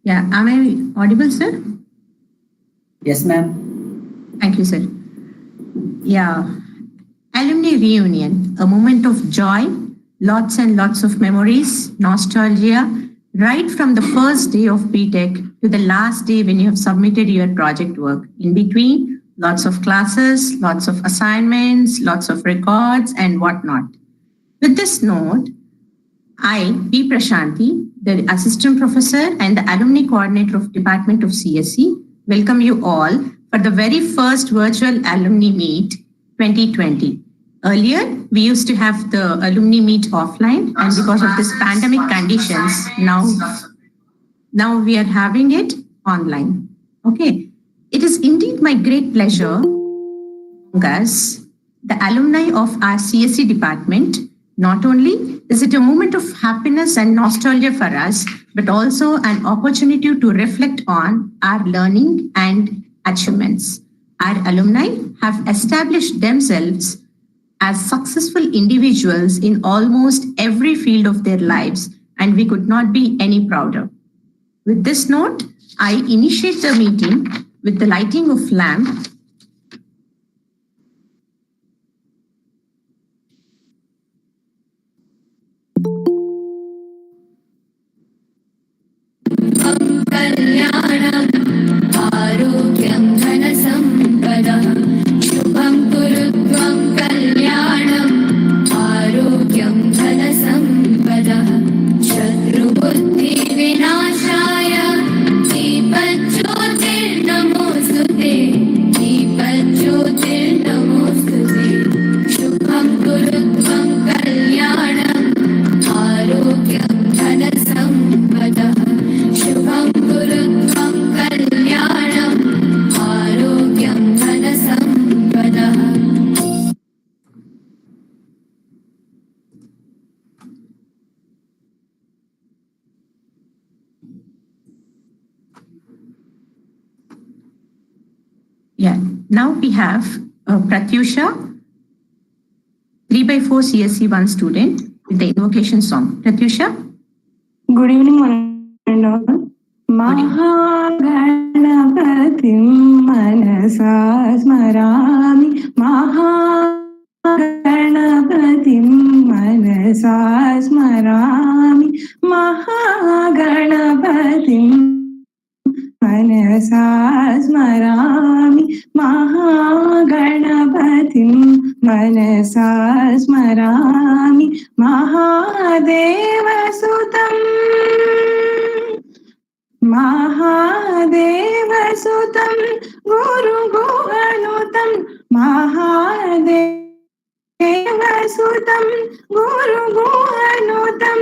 Yeah, am I audible, sir? Yes, ma'am. Thank you, sir. Yeah, alumni reunion, a moment of joy, lots and lots of memories, nostalgia, right from the first day of BTech to the last day when you have submitted your project work. In between, lots of classes, lots of assignments, lots of records, and whatnot. With this note, I, B. Prashanti, the Assistant Professor and the Alumni Coordinator of Department of CSE, welcome you all for the very first virtual Alumni Meet 2020. Earlier, we used to have the Alumni Meet offline, and because of this pandemic conditions, now we are having it online. Okay. It is indeed my great pleasure, us, the alumni of our CSE department. Not only is it a moment of happiness and nostalgia for us, but also an opportunity to reflect on our learning and achievements. Our alumni have established themselves as successful individuals in almost every field of their lives, and we could not be any prouder. With this note, I initiate the meeting with the lighting of lamp. आरोग्यं धनसम्पदः शुभं कुरुत्वं कल्याणम् आरोग्यं धनसम्पदः शत्रुबुद्धिविनाशाय दीपज्योतिर्नमोऽस्तुते दीपज्योतिर्नमोऽस्तुते शुभं कुरुत्वं कल्याणम् आरोग्यं धनसम्पदः शुभं कुरुत्वं कल्याणम् आरोग्यं धनसम्पदः Yeah, now we have Pratyusha, 3/4 CSE1 student with the invocation song. Pratyusha? Good evening, one and all. Mahaganapatim manasa smarami Mahaganapatim manasa smarami Mahaganapatim manasa smarami Mahaganapatim manasa smarami Mahadevasutam Mahadevasutam Guru Guhanutam Mahadevasutam Guru Guhanutam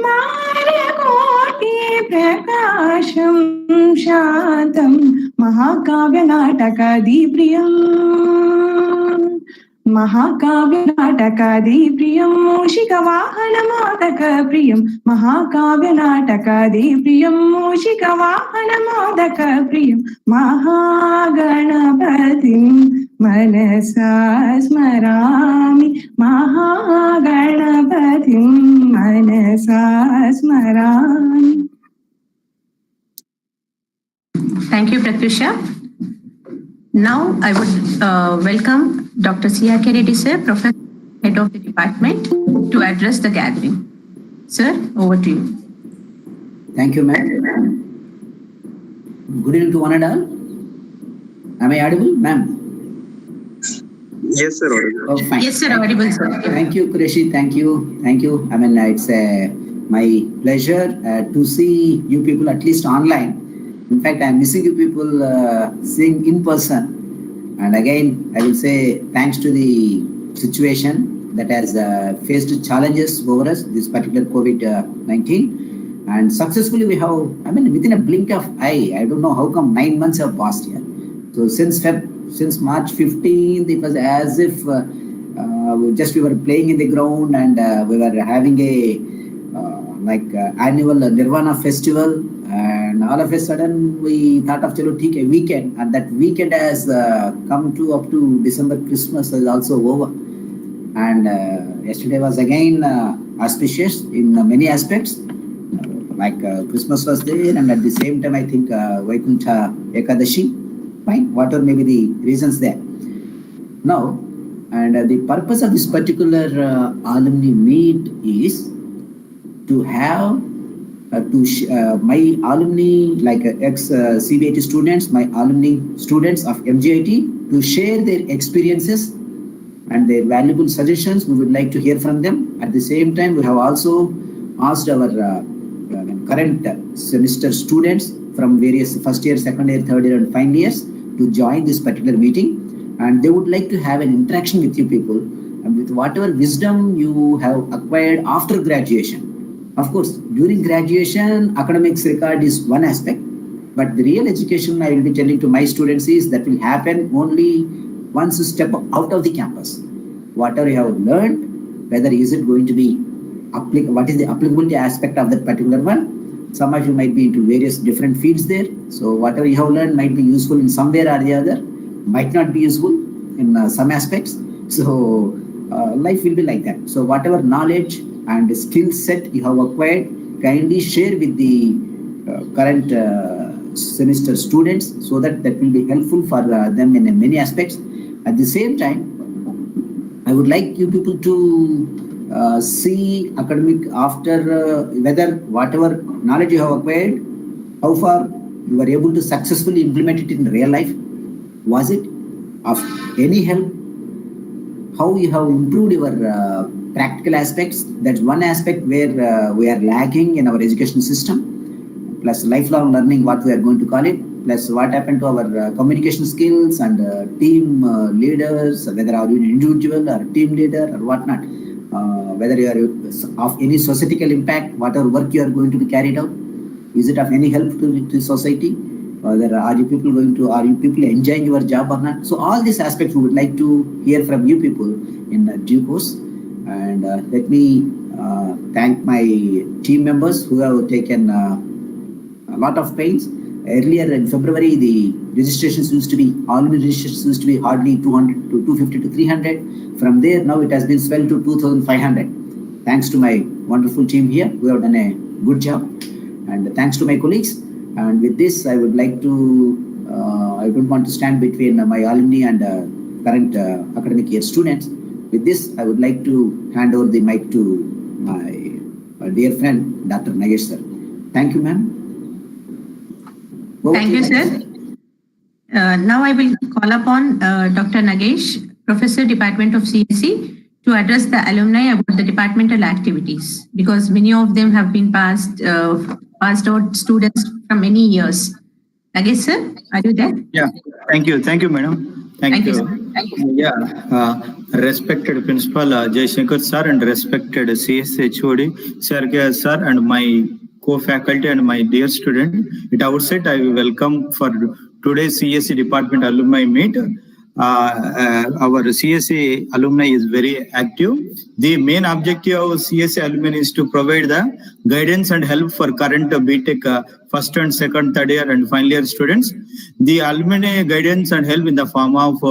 Marakoti Prakasham Shantam Mahakavya Natakadi Priyam Mahakavya Natakadi Priyam Moshika Vahana Modaka Priyam Mahakavya Natakadi Priyam Moshika Vahana Modaka Priyam Mahaganapatim Manasa Smarami Mahaganapatim Manasa Smarami. Thank you, Pratyusha. Now I would welcome Dr. C.R.K. Reddy, sir, Professor, Head of the Department, to address the gathering. Sir, over to you. Thank you, ma'am. Good evening to one and all. Am I audible, ma'am? Yes, sir. Oh, fine. Yes, sir, audible, sir. Thank you, Qureshi. Thank you. Thank you. I mean, it's my pleasure to see you people at least online. In fact, I'm missing you people seeing in person. And again, I will say thanks to the situation that has faced challenges over us, this particular COVID-19. And successfully we have, I mean, within a blink of eye, I don't know how come 9 months have passed here. So since March 15th, it was as if we were playing in the ground and we were having a annual Nirvana festival, and all of a sudden we thought of chalo theek a weekend, and that weekend has come to up to December. Christmas is also over. And yesterday was again auspicious in many aspects. Like Christmas was there, and at the same time, I think Vaikuntha Ekadashi. Fine, whatever may be the reasons there. Now, and the purpose of this particular alumni meet is to have my alumni, like ex CBIT students, my alumni students of MGIT, to share their experiences and their valuable suggestions. We would like to hear from them. At the same time, we have also asked our current semester students from various first year, second year, third year, and final years to join this particular meeting, and they would like to have an interaction with you people and with whatever wisdom you have acquired after graduation. Of course, during graduation, academics record is one aspect, but the real education I will be telling to my students is that will happen only once you step out of the campus. Whatever you have learned, whether is it going to be what is the applicability aspect of that particular one. Some of you might be into various different fields there. So whatever you have learned might be useful in somewhere or the other, might not be useful in some aspects. So life will be like that. So whatever knowledge and skill set you have acquired, kindly share with the current semester students so that will be helpful for them in many aspects. At the same time, I would like you people to see academic after whether whatever knowledge you have acquired, how far you were able to successfully implement it in real life. Was it of any help? How you have improved your practical aspects? That's one aspect where we are lacking in our education system. Plus lifelong learning, what we are going to call it. Plus what happened to our communication skills and team leaders, whether are you an individual or a team leader or whatnot. Whether you are of any societal impact, whatever work you are going to be carried out, is it of any help to society? Are you people enjoying your job or not? So all these aspects we would like to hear from you people in due course. And let me thank my team members who have taken a lot of pains. Earlier in February, the registrations used to be, alumni registrations used to be hardly 200 to 250 to 300. From there, now it has been swelled to 2,500. Thanks to my wonderful team here, who have done a good job. And thanks to my colleagues. And with this, I would like to, I don't want to stand between my alumni and current academic year students. With this, I would like to hand over the mic to my dear friend, Dr. Nagesh sir. Thank you, ma'am. Thank you, sir. Now I will call upon Dr. Nagesh, Professor, Department of CSE, to address the alumni about the departmental activities, because many of them have been passed out students from many years. Nagesh, sir, are you there? Yeah, thank you, madam. Thank you. Thank you. Yeah, respected Principal Jaishankar sir and respected CSE HOD sir and my co-faculty and my dear student. At outset, I welcome for today's CSE Department Alumni Meet. Our CSE alumni is very active. The main objective of CSE alumni is to provide the guidance and help for current BTech first and second, third year and final year students. The alumni guidance and help in the form of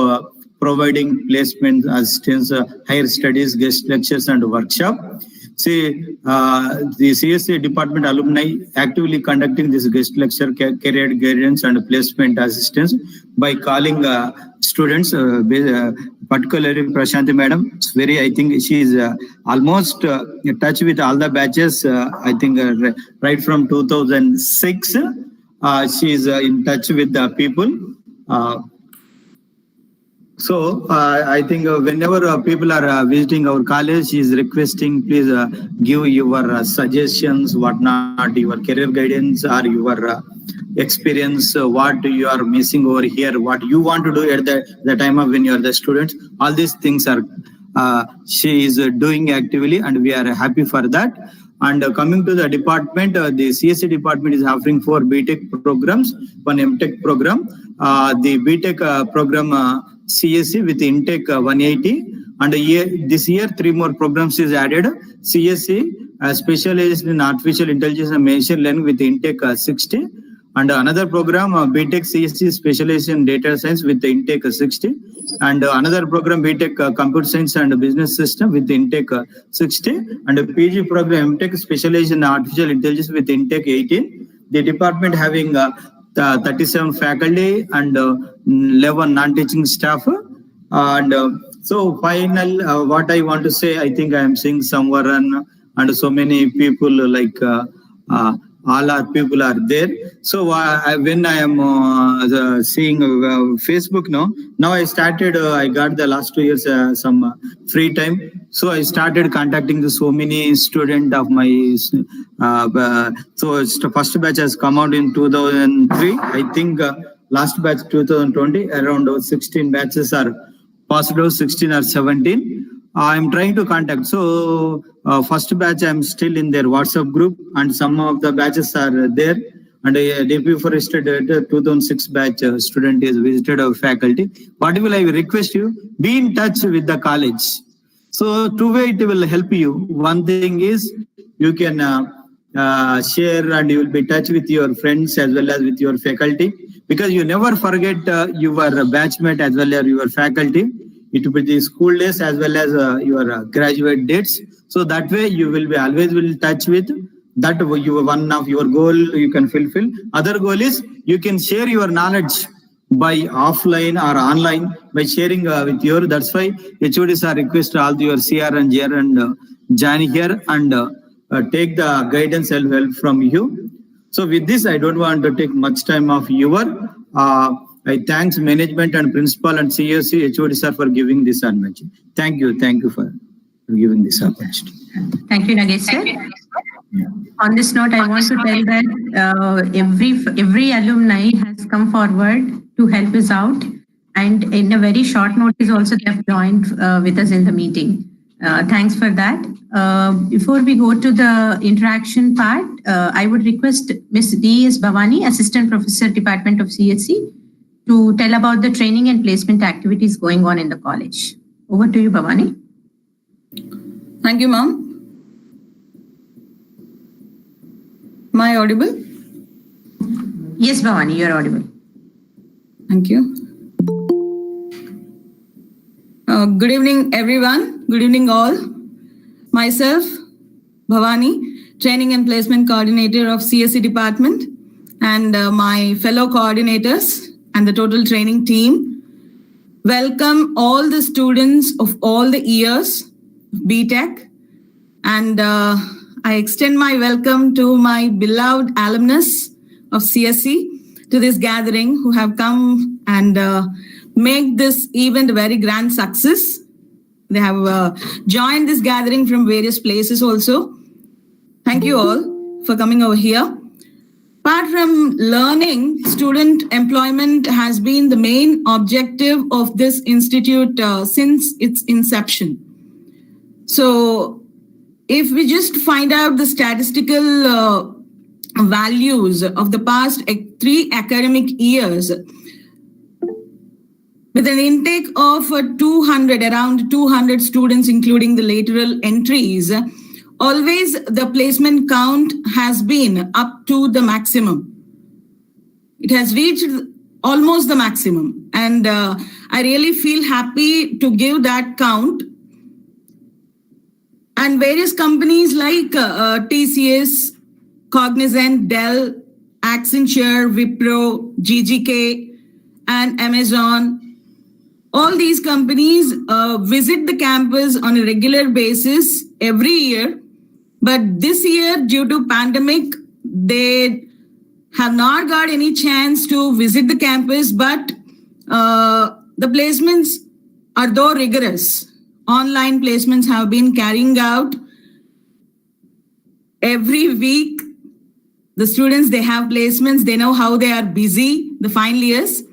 providing placement assistance, higher studies, guest lectures and workshop. See, the CSE Department alumni actively conducting this guest lecture, career guidance and placement assistance by calling students, particularly Prashanti madam. It's very, I think she is almost in touch with all the batches. I think right from 2006, she is in touch with the people. So I think whenever people are visiting our college, she is requesting, please give your suggestions, whatnot, your career guidance or your experience, what you are missing over here, what you want to do at the time of when you are the students. All these things are she is doing actively, and we are happy for that. And coming to the department, the CSE department is offering 4 BTech programs, 1 MTech program. The BTech program CSE with intake 180, and this year 3 more programs is added. CSE specialized in artificial intelligence and machine learning with intake 60, and another program BTech CSE specialized in data science with the intake 60. and another program BTech Computer Science and Business System with intake 60, and a PG program MTech Specialization in Artificial Intelligence with intake 18. The department having 37 faculty and 11 non-teaching staff. And so what I want to say, I think I am seeing somewhere and so many people like all our people are there. So when I am seeing Facebook now I started, I got the last 2 years some free time. So I started contacting so many students of my, so first batch has come out in 2003. I think last batch 2020, around 16 batches are passed out, 16 or 17. I'm trying to contact. So first batch, I'm still in their WhatsApp group, and some of the batches are there. And DP Forest 2006 batch student is visited our faculty. What will I request you? Be in touch with the college. So two way it will help you. One thing is you can share and you will be in touch with your friends as well as with your faculty, because you never forget your batchmate as well as your faculty. It will be the school days as well as your graduate dates. So that way you will be always in touch with that. One of your goal you can fulfill. Other goal is you can share your knowledge by offline or online by sharing with your. That's why HODs are request all your CR and GR and join here and take the guidance and help from you. So with this, I don't want to take much time of your. I thanks management and principal and CSE HOD sir for giving this opportunity. Thank you for giving this opportunity. Thank you, Nagesh sir. Yeah. On this note, I want to tell that every alumni has come forward to help us out, and in a very short notice also they have joined with us in the meeting. Thanks for that. Before we go to the interaction part, I would request Ms. D.S. Bhavani, Assistant Professor, Department of CSE, to tell about the training and placement activities going on in the college. Over to you, Bhavani. Thank you, ma'am. Am I audible? Yes, Bhavani, you're audible. Thank you. Good evening, everyone. Good evening, all. Myself, Bhavani, Training and Placement Coordinator of CSE Department, and my fellow coordinators and the total training team. Welcome all the students of all the years, BTech, and I extend my welcome to my beloved alumnus of CSE to this gathering who have come and make this event a very grand success. They have joined this gathering from various places also. Thank you all for coming over here. Apart from learning, student employment has been the main objective of this institute since its inception. So if we just find out the statistical values of the past 3 academic years, with an intake of around 200 students, including the lateral entries, always the placement count has been up to the maximum. It has reached almost the maximum. And I really feel happy to give that count. And various companies like TCS, Cognizant, Dell, Accenture, Wipro, GGK, and Amazon, all these companies visit the campus on a regular basis every year. But this year, due to pandemic, they have not got any chance to visit the campus, but the placements are though rigorous. Online placements have been carrying out every week. The students, they have placements, they know how they are busy, the final years.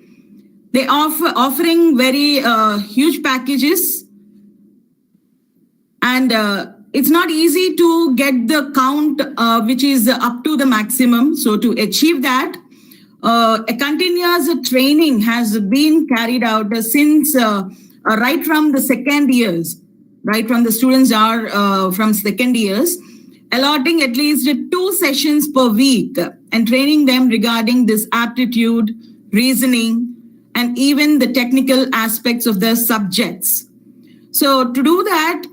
They offering very huge packages, and it's not easy to get the count which is up to the maximum. So to achieve that, a continuous training has been carried out since right from the second years, right from the students are from second years, allotting at least 2 sessions per week and training them regarding this aptitude, reasoning, and even the technical aspects of the subjects. So to do that,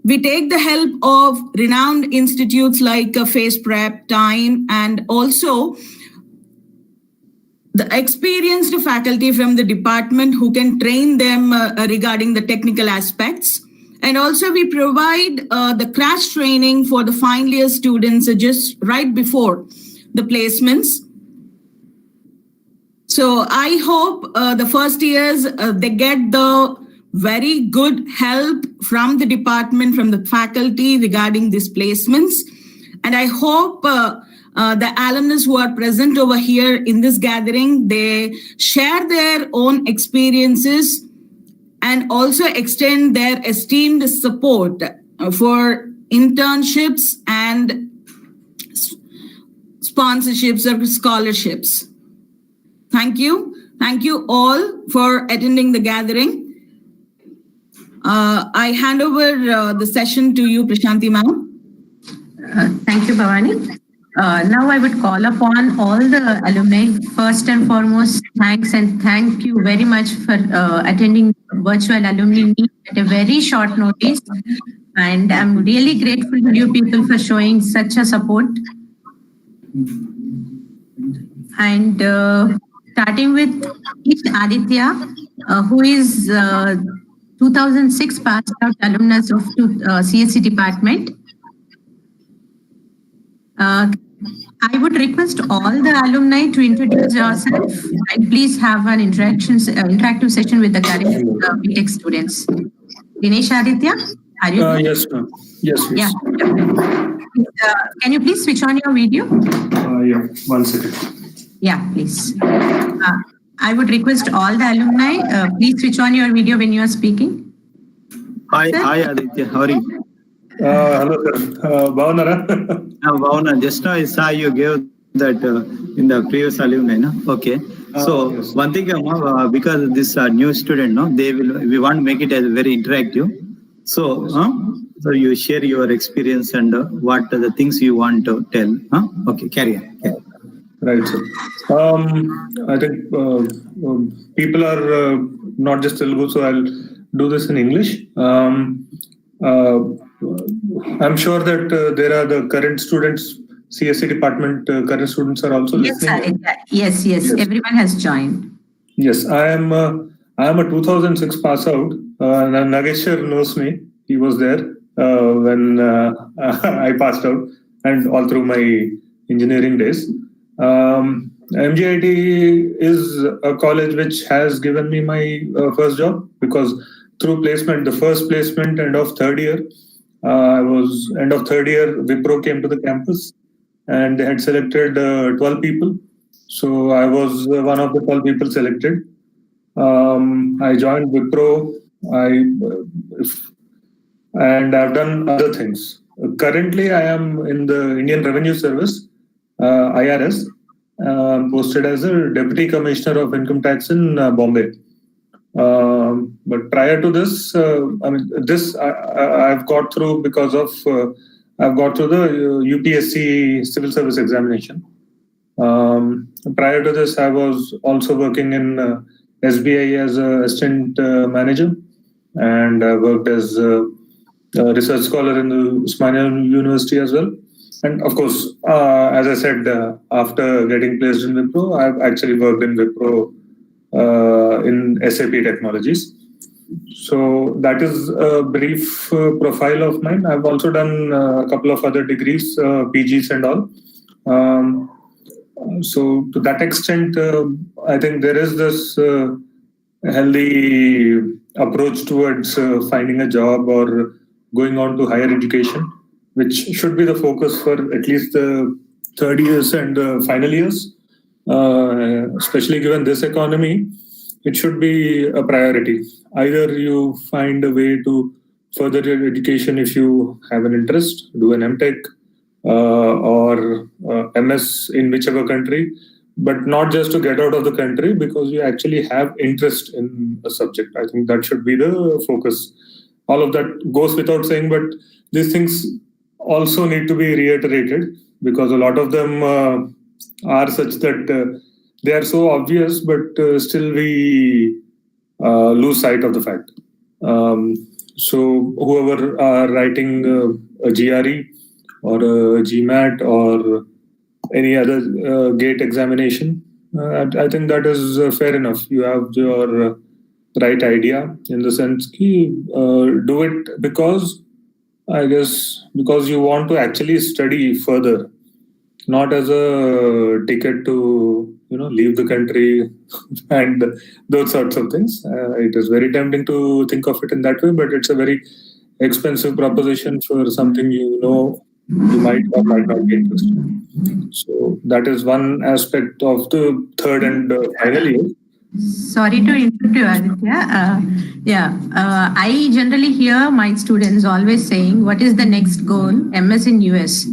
we take the help of renowned institutes like Face Prep, Time, and also the experienced faculty from the department who can train them regarding the technical aspects. And also we provide the crash training for the final year students just right before the placements. So I hope the first years they get the very good help from the department, from the faculty regarding these placements. And I hope the alumnus who are present over here in this gathering, they share their own experiences and also extend their esteemed support for internships and sponsorships or scholarships. Thank you. Thank you all for attending the gathering. I hand over the session to you, Prashanti ma'am. Thank you, Bhavani. Now I would call upon all the alumni. First and foremost, thanks and thank you very much for attending virtual alumni meet at a very short notice. And I'm really grateful to you people for showing such a support. And starting with Aditya, who is 2006 passed out alumnus of CSE department. I would request all the alumni to introduce yourself and please have an interactive session with the current BTech students. Dinesh Aditya, are you? Yes, ma'am. Yes. Yeah. Can you please switch on your video? Yeah, 1 second. Yeah, please. I would request all the alumni, please switch on your video when you are speaking. Hi, Aditya. How are you? Hello, sir. Bhavana? Bhavana, just now I saw you gave that in the previous alumni, no? Okay. So Yes. one thing, because this new student, no, we want to make it as very interactive. So, so you share your experience and what are the things you want to tell. Okay, carry on. Right, sir. I think people are not just Telugu, so I'll do this in English. I'm sure that there are the current students, CSE department, current students are also listening. Yes, everyone has joined. Yes, I am a 2006 pass out. Nageshwar knows me. He was there when I passed out and all through my engineering days. MGIT is a college which has given me my first job because through placement, the first placement end of third year, Wipro came to the campus and they had selected 12 people. So I was one of the 12 people selected. I joined Wipro. And I've done other things. Currently, I am in the Indian Revenue Service, IRS, posted as a Deputy Commissioner of Income Tax in Bombay. But prior to this, I've got through because of I've got through the UPSC Civil Service Examination. Prior to this, I was also working in SBI as an assistant manager, and I worked as a research scholar in the Usmania University as well. And of course, as I said, after getting placed in Wipro, I've actually worked in Wipro in SAP technologies. So that is a brief profile of mine. I've also done a couple of other degrees, PGs and all. So to that extent, I think there is this healthy approach towards finding a job or going on to higher education, which should be the focus for at least the third years and final years. Especially given this economy, it should be a priority. Either you find a way to further your education if you have an interest, do an MTech or MS in whichever country, but not just to get out of the country because you actually have interest in a subject. I think that should be the focus. All of that goes without saying, but these things also need to be reiterated because a lot of them are such that they are so obvious, but still we lose sight of the fact. So whoever are writing a GRE or a GMAT or any other GATE examination, I think that is fair enough. You have your right idea in the sense ki, do it because I guess because you want to actually study further, not as a ticket to leave the country and those sorts of things. It is very tempting to think of it in that way, but it's a very expensive proposition for something you might or might not be interested. So that is one aspect of the third and final year. Sorry to interrupt you, Aditya. I generally hear my students always saying, "What is the next goal? MS in US."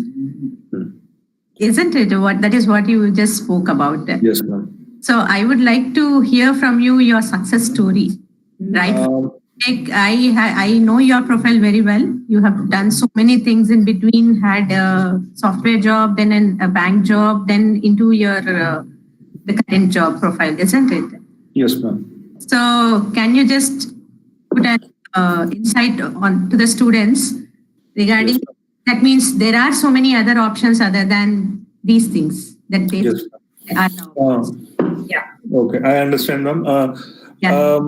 Isn't it? That is what you just spoke about. Yes, ma'am. So I would like to hear from you your success story, right? I know your profile very well. You have done so many things in between. Had a software job, then a bank job, then into your the current job profile, isn't it? Yes, ma'am. So can you just put an insight on to the students regarding? Yes, that means there are so many other options other than these things that they yes. are now. Yeah. Okay, I understand, ma'am. Yeah.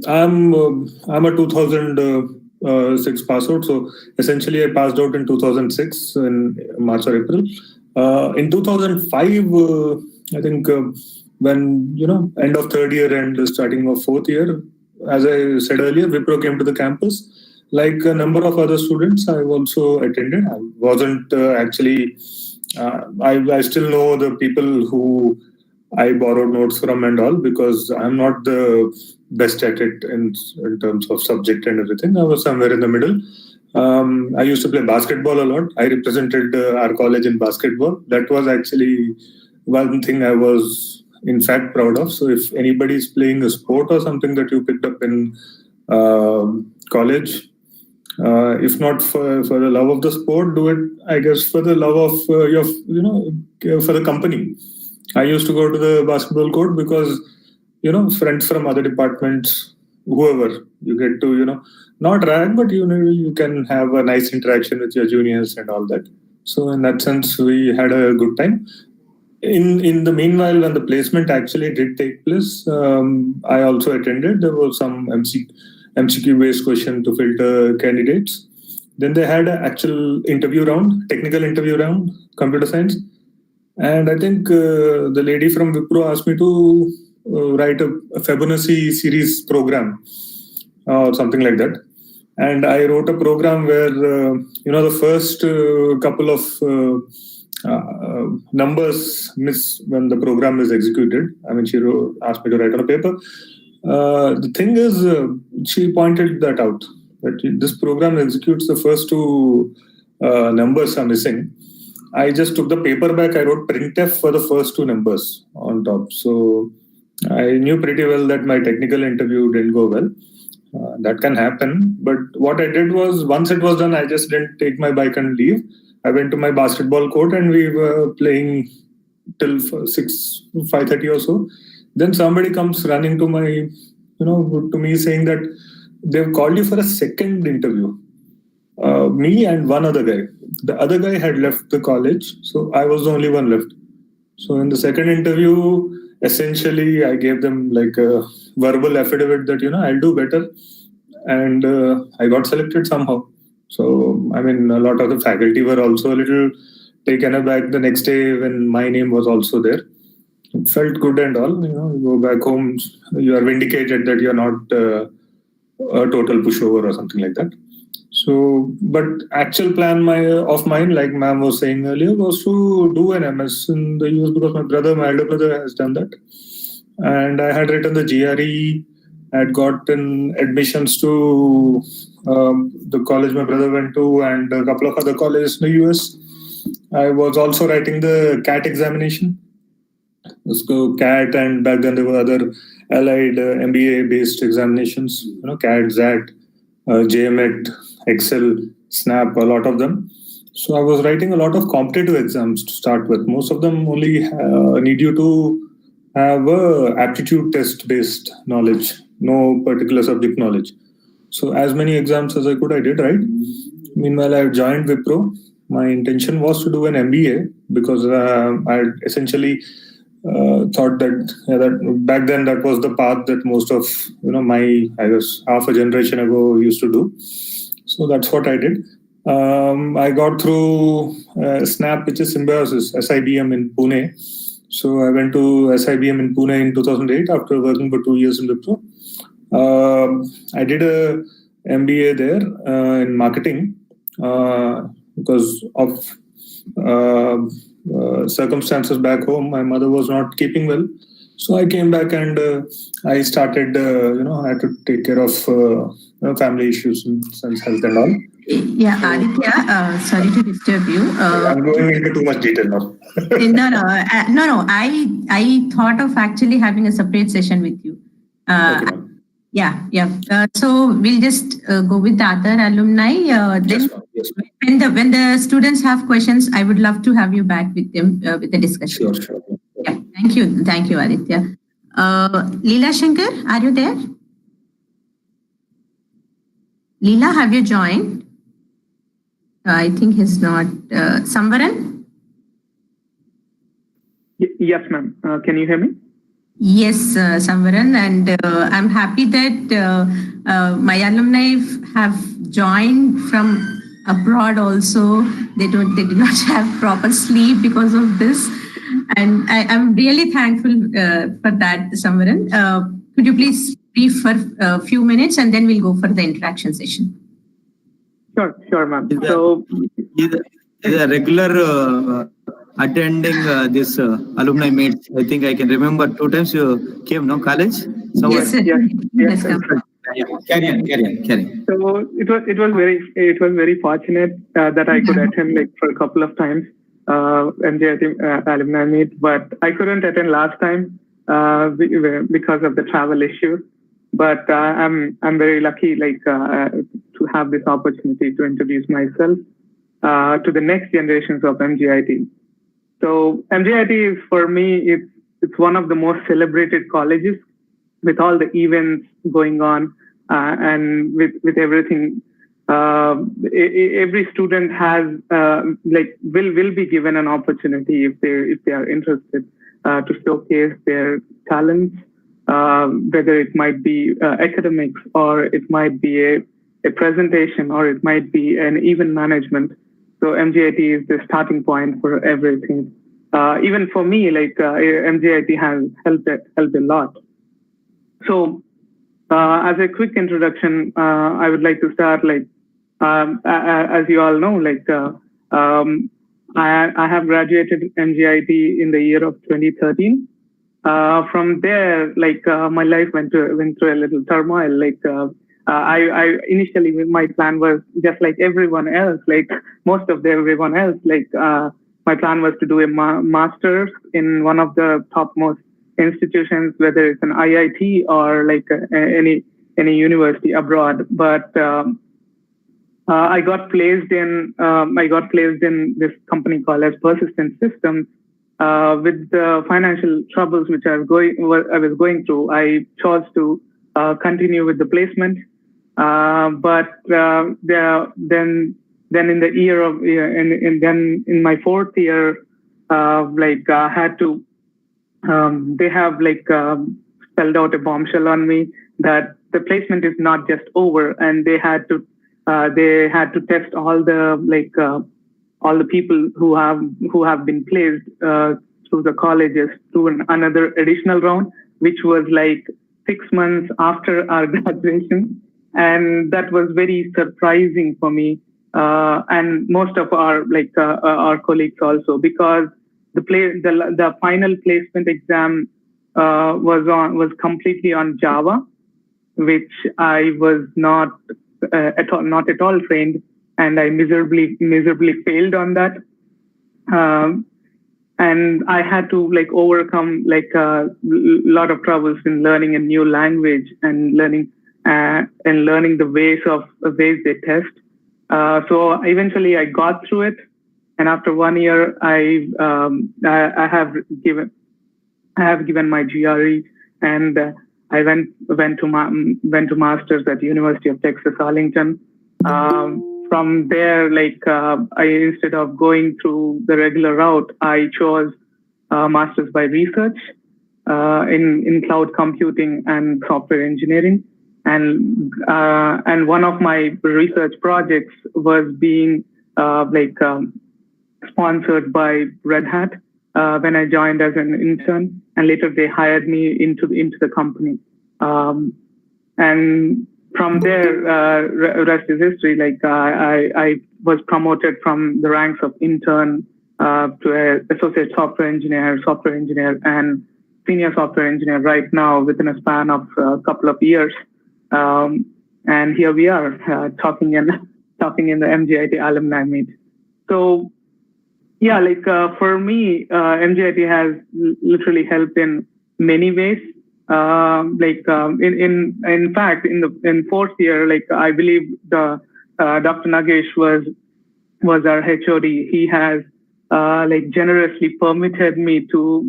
I'm a 2006 pass out, so essentially I passed out in 2006 in March or April. In 2005, I think when end of third year and starting of fourth year, as I said earlier, Wipro came to the campus. Like a number of other students, I also attended. I wasn't actually. I still know the people who I borrowed notes from and all, because I'm not the best at it in terms of subject and everything. I was somewhere in the middle. I used to play basketball a lot. I represented our college in basketball. That was actually one thing I was in fact proud of. So if anybody is playing a sport or something that you picked up in college, if not for the love of the sport, do it, I guess, for the love of for the company. I used to go to the basketball court because, friends from other departments, whoever, you get to, not rag, but, you can have a nice interaction with your juniors and all that. So in that sense, we had a good time. In the meanwhile, when the placement actually did take place, I also attended. There was some MCQ-based question to filter candidates. Then they had an actual interview round, technical interview round, computer science. And I think the lady from Wipro asked me to write a Fibonacci series program or something like that. And I wrote a program where, the first couple of numbers miss when the program is executed. I mean, she asked me to write on a paper. The thing is, she pointed that out, that this program executes the first two numbers are missing. I just took the paper back. I wrote printf for the first two numbers on top. So I knew pretty well that my technical interview didn't go well. That can happen. But what I did was, once it was done, I just didn't take my bike and leave. I went to my basketball court and we were playing till 5:30 or so. Then somebody comes running to my, to me saying that they've called you for a second interview. Me and one other guy. The other guy had left the college, so I was the only one left. So in the second interview, essentially, I gave them like a verbal affidavit that, I'll do better. And I got selected somehow. So, I mean, a lot of the faculty were also a little taken aback the next day when my name was also there. It felt good and all, you go back home, you are vindicated that you're not a total pushover or something like that. So, but actual plan of mine, like ma'am was saying earlier, was to do an MS in the US because my elder brother has done that. And I had written the GRE, I had gotten admissions to the college my brother went to and a couple of other colleges in the US. I was also writing the CAT examination. Let's go CAT, and back then there were other allied MBA-based examinations, CAT, XAT, JMET, Excel, SNAP, a lot of them. So I was writing a lot of competitive exams to start with. Most of them only need you to have a aptitude test based knowledge, no particular subject knowledge. So as many exams as I could, I did, right? Meanwhile, I joined Wipro. My intention was to do an MBA because I essentially thought that back then that was the path that most of my, I guess, half a generation ago used to do. So that's what I did. I got through SNAP, which is Symbiosis, SIBM in Pune. So I went to SIBM in Pune in 2008 after working for 2 years in Wipro. I did a MBA there in marketing because of circumstances back home. My mother was not keeping well, so I came back and I started. I had to take care of family issues and son's health and all. Yeah, Aditya, sorry to disturb you. I'm going into too much detail now. No. I thought of actually having a separate session with you. Okay, ma'am. Yeah. So we'll just go with the other alumni. Then, Yes, ma'am. when the students have questions, I would love to have you back with them with the discussion. Sure. Yeah. Thank you, Aditya. Leela Shankar, are you there? Leela, have you joined? I think he's not. Samvaran? Yes, ma'am. Can you hear me? Yes, Samvaran, and I'm happy that my alumni have joined from abroad also. They did not have proper sleep because of this. And I'm really thankful for that, Samvaran. Could you please brief for a few minutes and then we'll go for the interaction session. Sure, ma'am. So, is a regular attending this alumni meets. I think I can remember 2 times you came, no, college? Somewhere. Yes, sir. Yes, sir. Yeah. Carry on. So it was very fortunate that I could attend like for a couple of times MJIT alumni meet, but I couldn't attend last time because of the travel issue. But I'm very lucky to have this opportunity to introduce myself to the next generations of MJIT. So MJIT is, for me, it's one of the most celebrated colleges with all the events going on and with everything. Every student has will be given an opportunity if they are interested to showcase their talents, whether it might be academics or it might be a presentation or it might be an event management. So MJIT is the starting point for everything. Even for me, MJIT has helped a lot. So as a quick introduction, I would like to start as you all know, I have graduated MJIT in the year of 2013. From there, my life went through a little turmoil. I initially, my plan was just like everyone else, most of everyone else. My plan was to do a master's in one of the topmost institutions, whether it's an IIT or any university abroad. But I got placed in this company called as Persistent Systems. With the financial troubles which I was going through, I chose to continue with the placement. But then in the year of then in my 4th year, I had to. They have spelled out a bombshell on me that the placement is not just over, and they had to test all the people who have been placed through the colleges through another additional round, which was 6 months after our graduation, and that was very surprising for me and most of our colleagues also, because the final placement exam was completely on Java, which I was not at all trained, and I miserably failed on that. And I had to overcome a lot of troubles in learning a new language and learning the ways they test. So eventually I got through it, and after 1 year I have given. I have given my GRE, and I went to masters at University of Texas Arlington. From there, instead of going through the regular route, I chose masters by research in cloud computing and software engineering. And one of my research projects was being sponsored by Red Hat when I joined as an intern, and later they hired me into the company. And from there, rest is history. I was promoted from the ranks of intern to an associate software engineer, and senior software engineer right now within a span of a couple of years. And here we are talking in the MGIT alumni meet. So yeah, for me, MGIT has literally helped in many ways. In fact, in fourth year, I believe the Dr. Nagesh was our HOD. He has generously permitted me to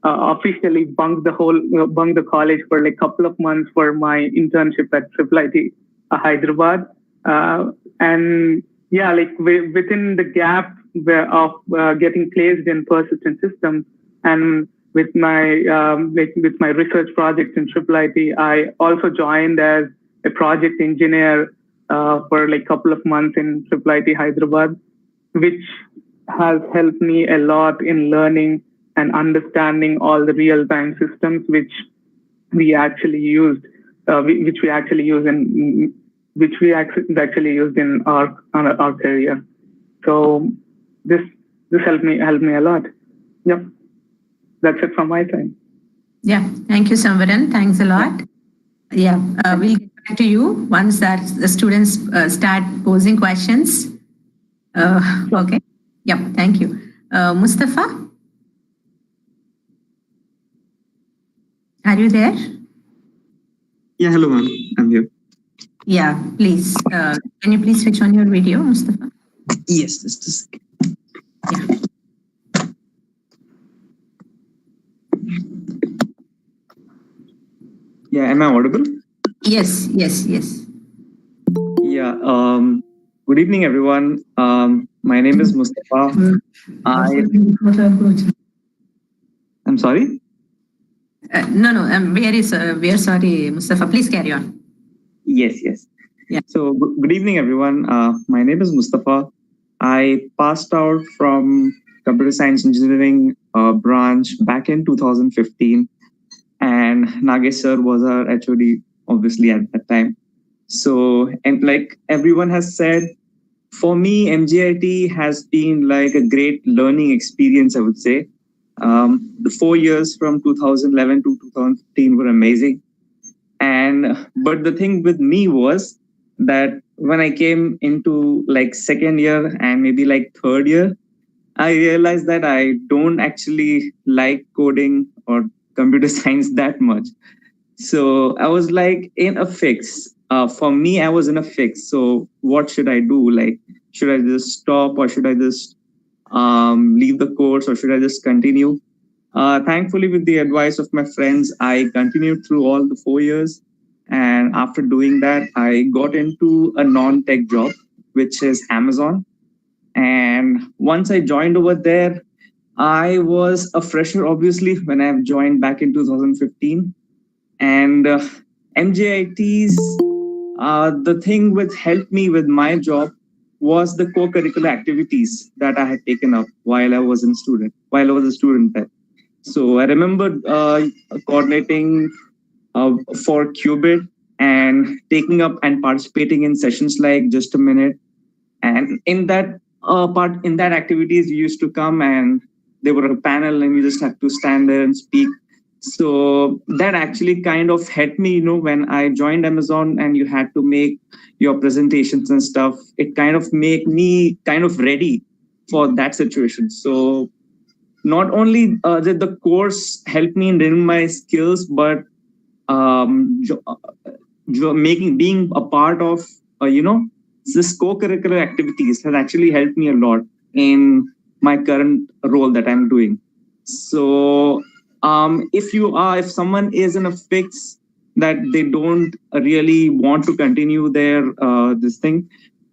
officially bunk the college for a couple of months for my internship at IIIT Hyderabad. And yeah, within the gap of getting placed in persistent systems, and with my research project in IIIT, I also joined as a project engineer for a couple of months in IIIT Hyderabad, which has helped me a lot in learning and understanding all the real-time systems which we actually used in our career. So this helped me a lot. Yep, that's it from my side. Yeah, thank you, Samvaran. Thanks a lot. Yeah, we'll get back to you once that the students start posing questions. Okay. Yep, thank you. Mustafa, are you there? Yeah, hello, ma'am. I'm here. Yeah, please. Can you please switch on your video, Mustafa? Yes, just a second. Yeah. Yeah, am I audible? Yes. Yeah. Good evening, everyone. My name is Mustafa. I'm sorry? No, I'm very sorry, Mustafa. Please carry on. Yes. Yeah. So, good evening, everyone. My name is Mustafa. I passed out from computer science engineering branch back in 2015. And Nagesh sir was our HOD, obviously, at that time. So, and like everyone has said, for me, MGIT has been like a great learning experience, I would say. The 4 years from 2011 to 2015 were amazing. But the thing with me was that when I came into second year and maybe third year, I realized that I don't actually like coding or computer science that much. So I was in a fix. For me, I was in a fix. So what should I do? Should I just stop, or should I just leave the course, or should I just continue? Thankfully, with the advice of my friends, I continued through all the 4 years. And after doing that, I got into a non-tech job, which is Amazon. And once I joined over there, I was a fresher, obviously, when I joined back in 2015. And MJIT's, the thing which helped me with my job was the co-curricular activities that I had taken up while I was a student there. So I remember coordinating for Qubit and taking up and participating in sessions like Just a Minute. And in that activities, you used to come and there were a panel and you just had to stand there and speak. So that actually kind of helped me, when I joined Amazon and you had to make your presentations and stuff, it kind of made me kind of ready for that situation. So not only did the course help me in learning my skills, but being a part of, this co-curricular activities has actually helped me a lot in my current role that I'm doing. So if someone is in a fix that they don't really want to continue their this thing,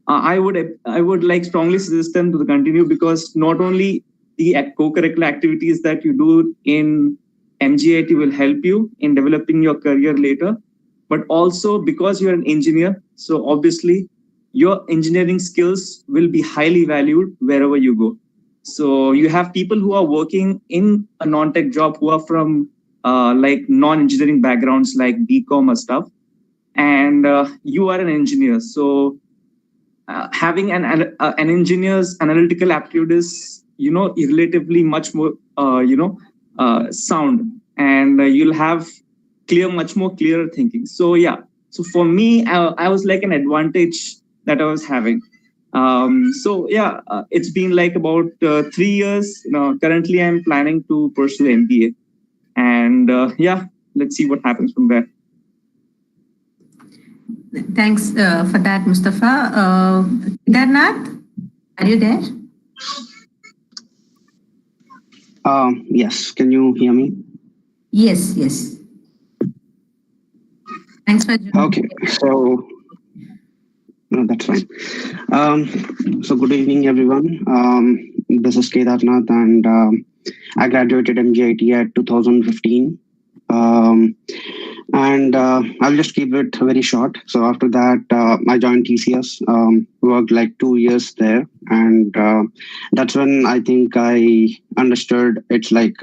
I would like strongly suggest them to continue, because not only the co-curricular activities that you do in MGIT will help you in developing your career later, but also because you're an engineer, so obviously your engineering skills will be highly valued wherever you go. So you have people who are working in a non-tech job who are from like non-engineering backgrounds like BCom or stuff, and you are an engineer. So having an engineer's analytical aptitude is, relatively much more, sound, and you'll have much more clearer thinking. So yeah, so for me, I was like an advantage that I was having. So yeah, it's been like about 3 years. Currently I'm planning to pursue MBA, and yeah, let's see what happens from there. Thanks for that, Mustafa. Kedarnath, are you there? Yes, can you hear me? Yes, yes. Thanks for joining. Okay, so no, that's fine. So good evening, everyone. This is Kedarnath, and I graduated MGIT at 2015. And I'll just keep it very short. So after that, I joined TCS, worked like 2 years there. And that's when I think I understood it's like,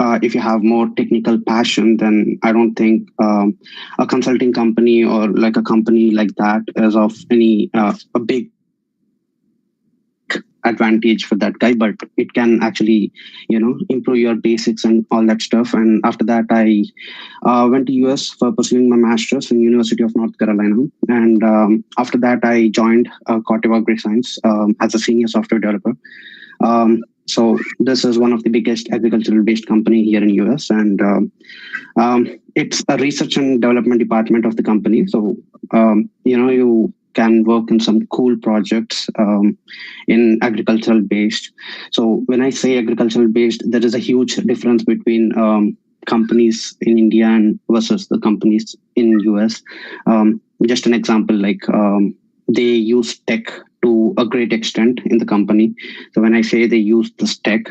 if you have more technical passion, then I don't think a consulting company or like a company like that is of any a big advantage for that guy, but it can actually, improve your basics and all that stuff. And after that, I went to US for pursuing my master's in University of North Carolina. And after that, I joined Corteva AgriScience as a senior software developer. So this is one of the biggest agricultural-based company here in US, and it's a research and development department of the company. So you can work in some cool projects in agricultural based. So when I say agricultural based, there is a huge difference between companies in India and versus the companies in US. Just an example, like they use tech to a great extent in the company. So when I say they use this tech,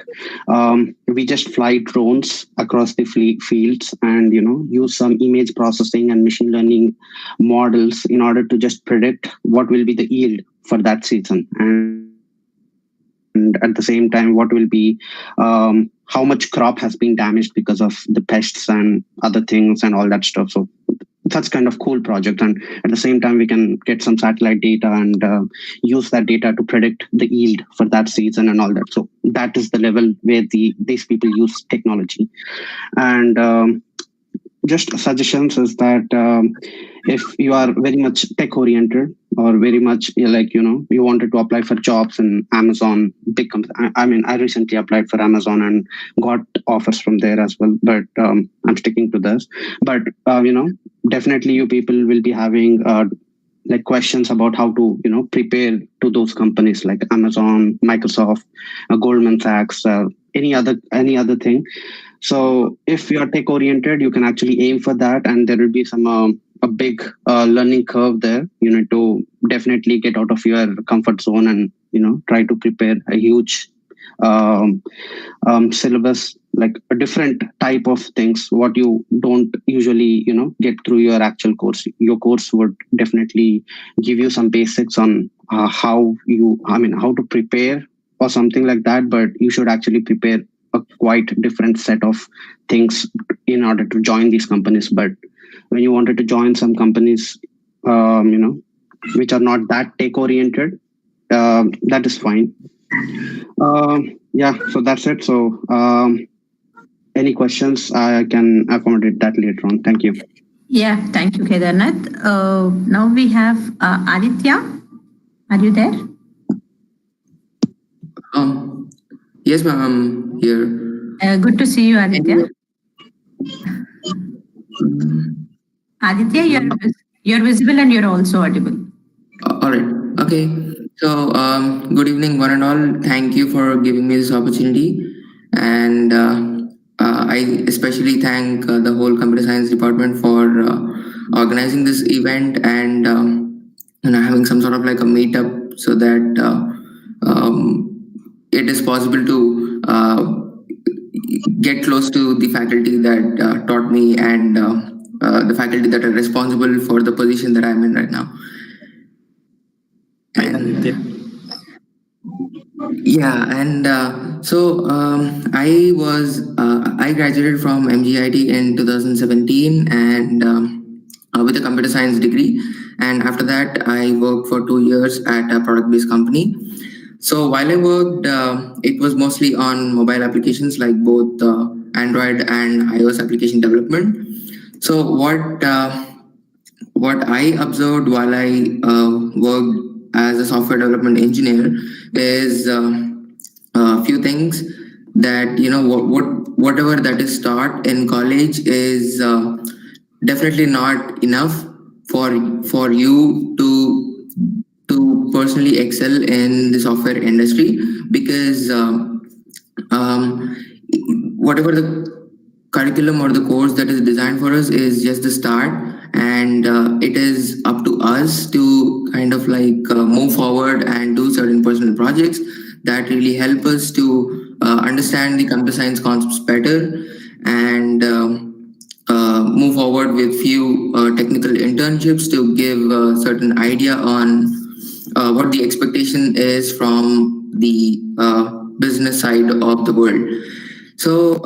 we just fly drones across the fields and, use some image processing and machine learning models in order to just predict what will be the yield for that season. And at the same time, what will be how much crop has been damaged because of the pests and other things and all that stuff. So that's kind of cool project. And at the same time, we can get some satellite data and use that data to predict the yield for that season and all that. So that is the level where these people use technology. And just suggestions is that if you are very much tech oriented or very much like, you wanted to apply for jobs in Amazon, big company. I mean, I recently applied for Amazon and got offers from there as well, but I'm sticking to this. But, definitely you people will be having like questions about how to, prepare to those companies like Amazon, Microsoft, Goldman Sachs, any other thing. So if you are tech oriented, you can actually aim for that, and there will be some a big learning curve there. You need to definitely get out of your comfort zone and try to prepare a huge syllabus, like a different type of things what you don't usually get through your actual course. Your course would definitely give you some basics on how to prepare or something like that, but you should actually prepare a quite different set of things in order to join these companies. But when you wanted to join some companies, which are not that tech oriented, that is fine. Yeah, so that's it. So any questions, I can accommodate that later on. Thank you. Yeah, thank you, Kedarnath. Now we have Aditya. Are you there? Yes, ma'am, I'm here. Good to see you, Aditya. Aditya, you're visible and you're also audible. All right. Okay. So, good evening, one and all. Thank you for giving me this opportunity. And I especially thank the whole computer science department for organizing this event and having some sort of like a meetup so that it is possible to get close to the faculty that taught me and the faculty that are responsible for the position that I'm in right now. And yeah, and I graduated from MGIT in 2017 and with a computer science degree. And after that, I worked for 2 years at a product-based company. So while I worked, it was mostly on mobile applications like both Android and iOS application development. So what I observed while I worked as a software development engineer is a few things that whatever that is taught in college is definitely not enough for you to personally excel in the software industry, because whatever the curriculum or the course that is designed for us is just the start, and it is up to us to kind of like move forward and do certain personal projects that really help us to understand the computer science concepts better and move forward with few technical internships to give a certain idea on what the expectation is from the business side of the world. So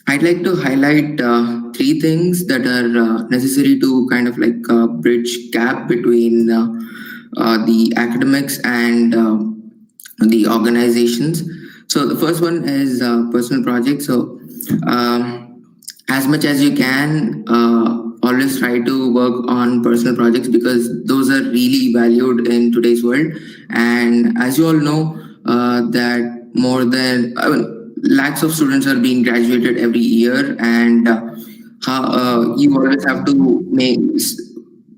I'd like to highlight 3 things that are necessary to kind of like bridge gap between the academics and the organizations. So the first one is personal projects. So as much as you can, always try to work on personal projects, because those are really valued in today's world. And as you all know, that more than lakhs of students are being graduated every year, and you always have to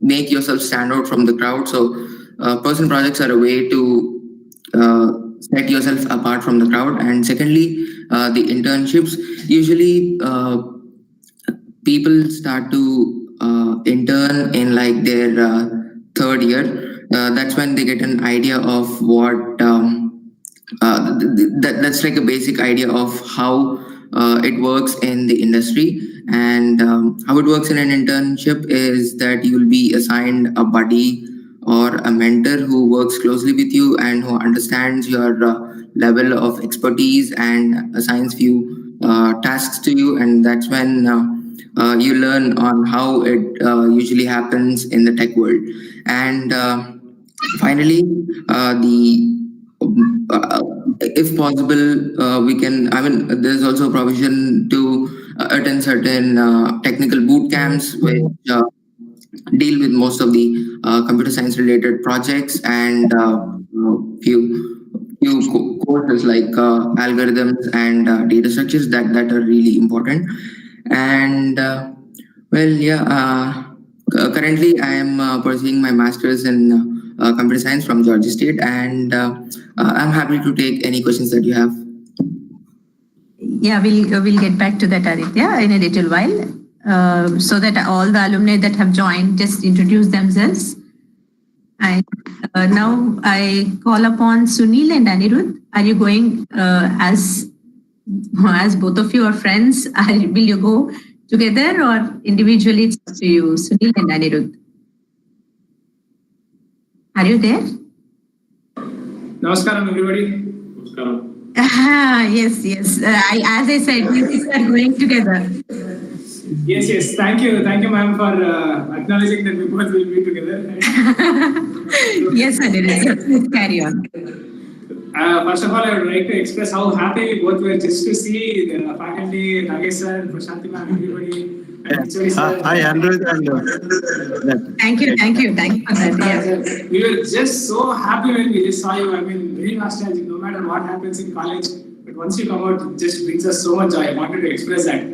make yourself stand out from the crowd. So personal projects are a way to set yourself apart from the crowd. And secondly, the internships. Usually people start to intern in like their 3rd year. That's when they get an idea of what that's like a basic idea of how it works in the industry. And how it works in an internship is that you'll be assigned a buddy or a mentor who works closely with you and who understands your level of expertise and assigns few tasks to you. And that's when you learn on how it usually happens in the tech world. And finally, if possible, we can, there's also provision to attend certain technical boot camps which deal with most of the computer science related projects, and few courses like algorithms and data structures that are really important. And currently I am pursuing my master's in computer science from Georgia State, and I'm happy to take any questions that you have. Yeah, we'll get back to that, Aditya, in a little while, so that all the alumni that have joined just introduce themselves. And now I call upon Sunil and Anirudh. Are you going as both of you are friends? Will you go together or individually? It's up to you, Sunil and Anirudh. Are you there? Namaskaram, everybody. Namaskaram. Yes. As I said, we are going together. Yes. Thank you, ma'am, for acknowledging that we both will be together. Yes, Anirudh. Let's carry on. First of all, I would like to express how happy we both were just to see the faculty, Nagesh sir, Prashanti ma'am, everybody. Hi, Andrew. Thank you for that. Yeah. We were just so happy when we just saw you. Very nostalgic, no matter what happens in college. But once you come out, it just brings us so much joy. I wanted to express that.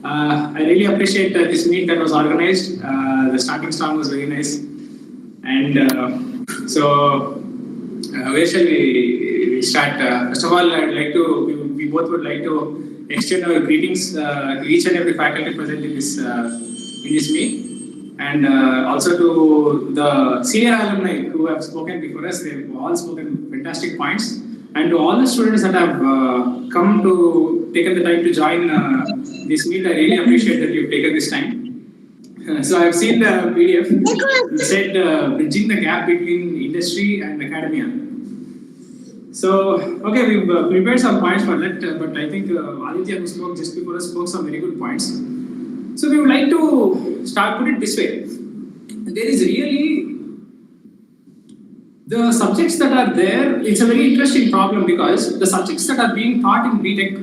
I really appreciate this meet that was organized. The starting song was very nice. And where shall we start? First of all, I'd like to, we both would like to extend our greetings each and every faculty present in this meet. And also to the senior alumni who have spoken before us, they've all spoken fantastic points. And to all the students that have come to taken the time to join this meet, I really appreciate that you've taken this time. So I've seen the PDF. It said bridging the gap between industry and academia. So, okay, we've prepared some points for that, but I think Aditya, who spoke just before us, spoke some very good points. So we would like to put it this way. There is really the subjects that are there. It's a very interesting problem because the subjects that are being taught in BTech,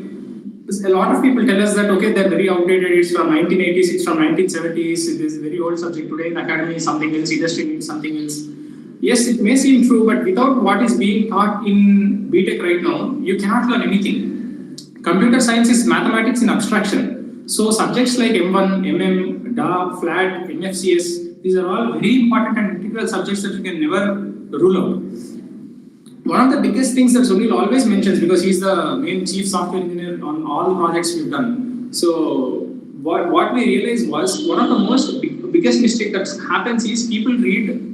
a lot of people tell us that, okay, they're very outdated. It's from 1980s, it's from 1970s. It is a very old subject today in academy, something else, industry means something else. Yes, it may seem true, but without what is being taught in BTech right now, you cannot learn anything. Computer science is mathematics in abstraction. So subjects like M1, MM, DA, FLAT, NFCS, these are all very important and integral subjects that you can never rule out. One of the biggest things that Sunil always mentions, because he's the main chief software engineer on all the projects we've done. So what we realized was one of the biggest mistake that happens is people read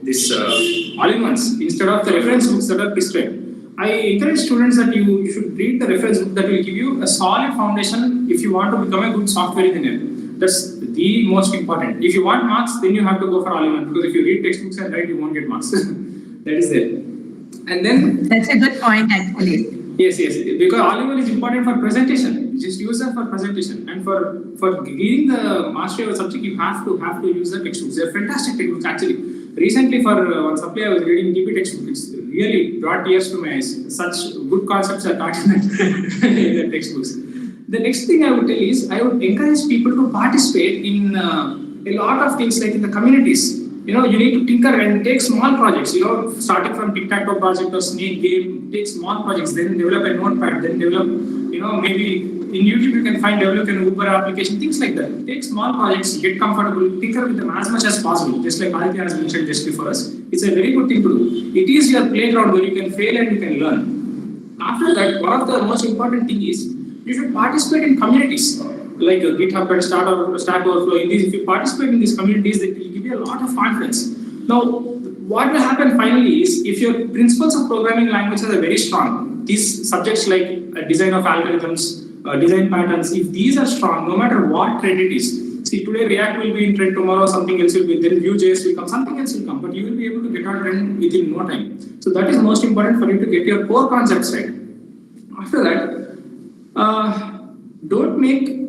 this all-in-ones instead of the reference books that are prescribed. I encourage students that you should read the reference book that will give you a solid foundation if you want to become a good software engineer. That's the most important. If you want marks, then you have to go for all-in-one, because if you read textbooks and write, you won't get marks. That is there. And then That's a good point, actually. Yes, because all-in-one is important for presentation. Just use them for presentation, and for gaining the mastery of a subject, you have to use the textbooks. They're fantastic textbooks, actually. Recently, for one supply, I was reading DP textbook. It's really brought tears to my eyes. Such good concepts are taught in the textbooks. The next thing I would tell is, I would encourage people to participate in a lot of things, like in the communities. You need to tinker and take small projects, starting from tic-tac-toe project or snake game, take small projects, then develop a notepad, then develop, maybe in YouTube you can find develop an Uber application, things like that. Take small projects, get comfortable, tinker with them as much as possible, just like Aditya has mentioned just before us. It's a very good thing to do. It is your playground where you can fail and you can learn. After that, one of the most important thing is, you should participate in communities like GitHub and Stack Overflow. If you participate in these communities, that will give you a lot of confidence. Now, what will happen finally is, if your principles of programming languages are very strong, these subjects like design of algorithms, design patterns, if these are strong, no matter what trend it is. See, today React will be in trend, tomorrow something else will be, then Vue.js will come, something else will come, but you will be able to get on trend within no time. So that is most important for you to get your core concepts right. After that,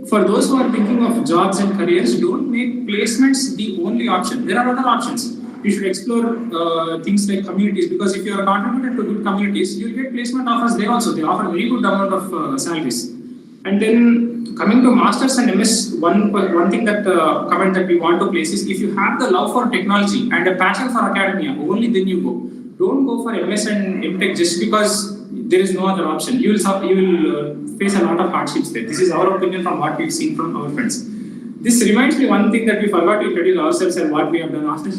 for those who are thinking of jobs and careers, don't make placements the only option. There are other options. You should explore things like communities, because if you are contributed to good communities, you'll get placement offers there also. They offer very good amount of salaries. And then coming to masters and MS, one thing that comment that we want to place is, if you have the love for technology and a passion for academia, only then you go. Don't go for MS and MTech just because there is no other option. You will face a lot of hardships there. This is our opinion from what we've seen from our friends. This reminds me one thing that we forgot to introduce ourselves and what we have done after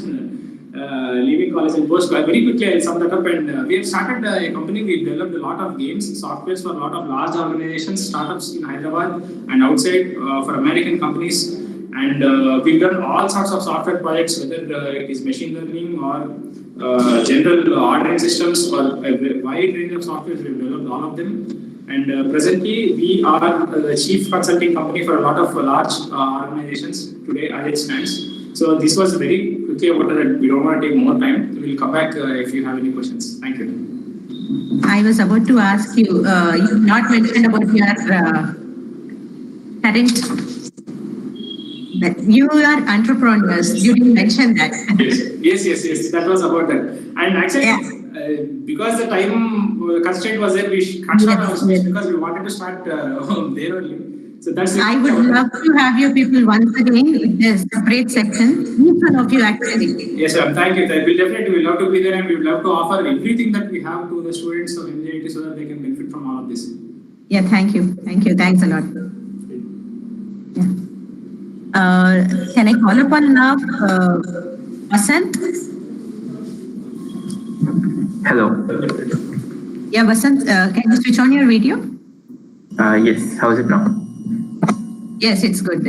leaving college and post. Very quickly, I'll sum that up. And we have started a company. We've developed a lot of games, softwares for a lot of large organizations, startups in Hyderabad and outside for American companies. And we've done all sorts of software projects, whether it is machine learning or general ordering systems, or a wide range of softwares. We've developed all of them. And presently, we are the chief consulting company for a lot of large organizations today as it stands. So this was very quickly about that. We don't want to take more time. We will come back if you have any questions. Thank you. I was about to ask you, you not mentioned about your current, you are entrepreneurs. You didn't mention that. Yes. That was about that. And actually, because the time constraint was there, we cut short our speech because we wanted to start there only. So that's I would love to have you people once again. There's a separate section. Each one of you actually. Yes, sir. Thank you. We definitely love to be there, and we would love to offer everything that we have to the students of NJIT so that they can benefit from all of this. Yeah, thank you. Thanks a lot. Yeah. Can I call upon now Vasant? Hello. Yeah, Vasant, can you switch on your video? Yes, how's it now? Yes, it's good.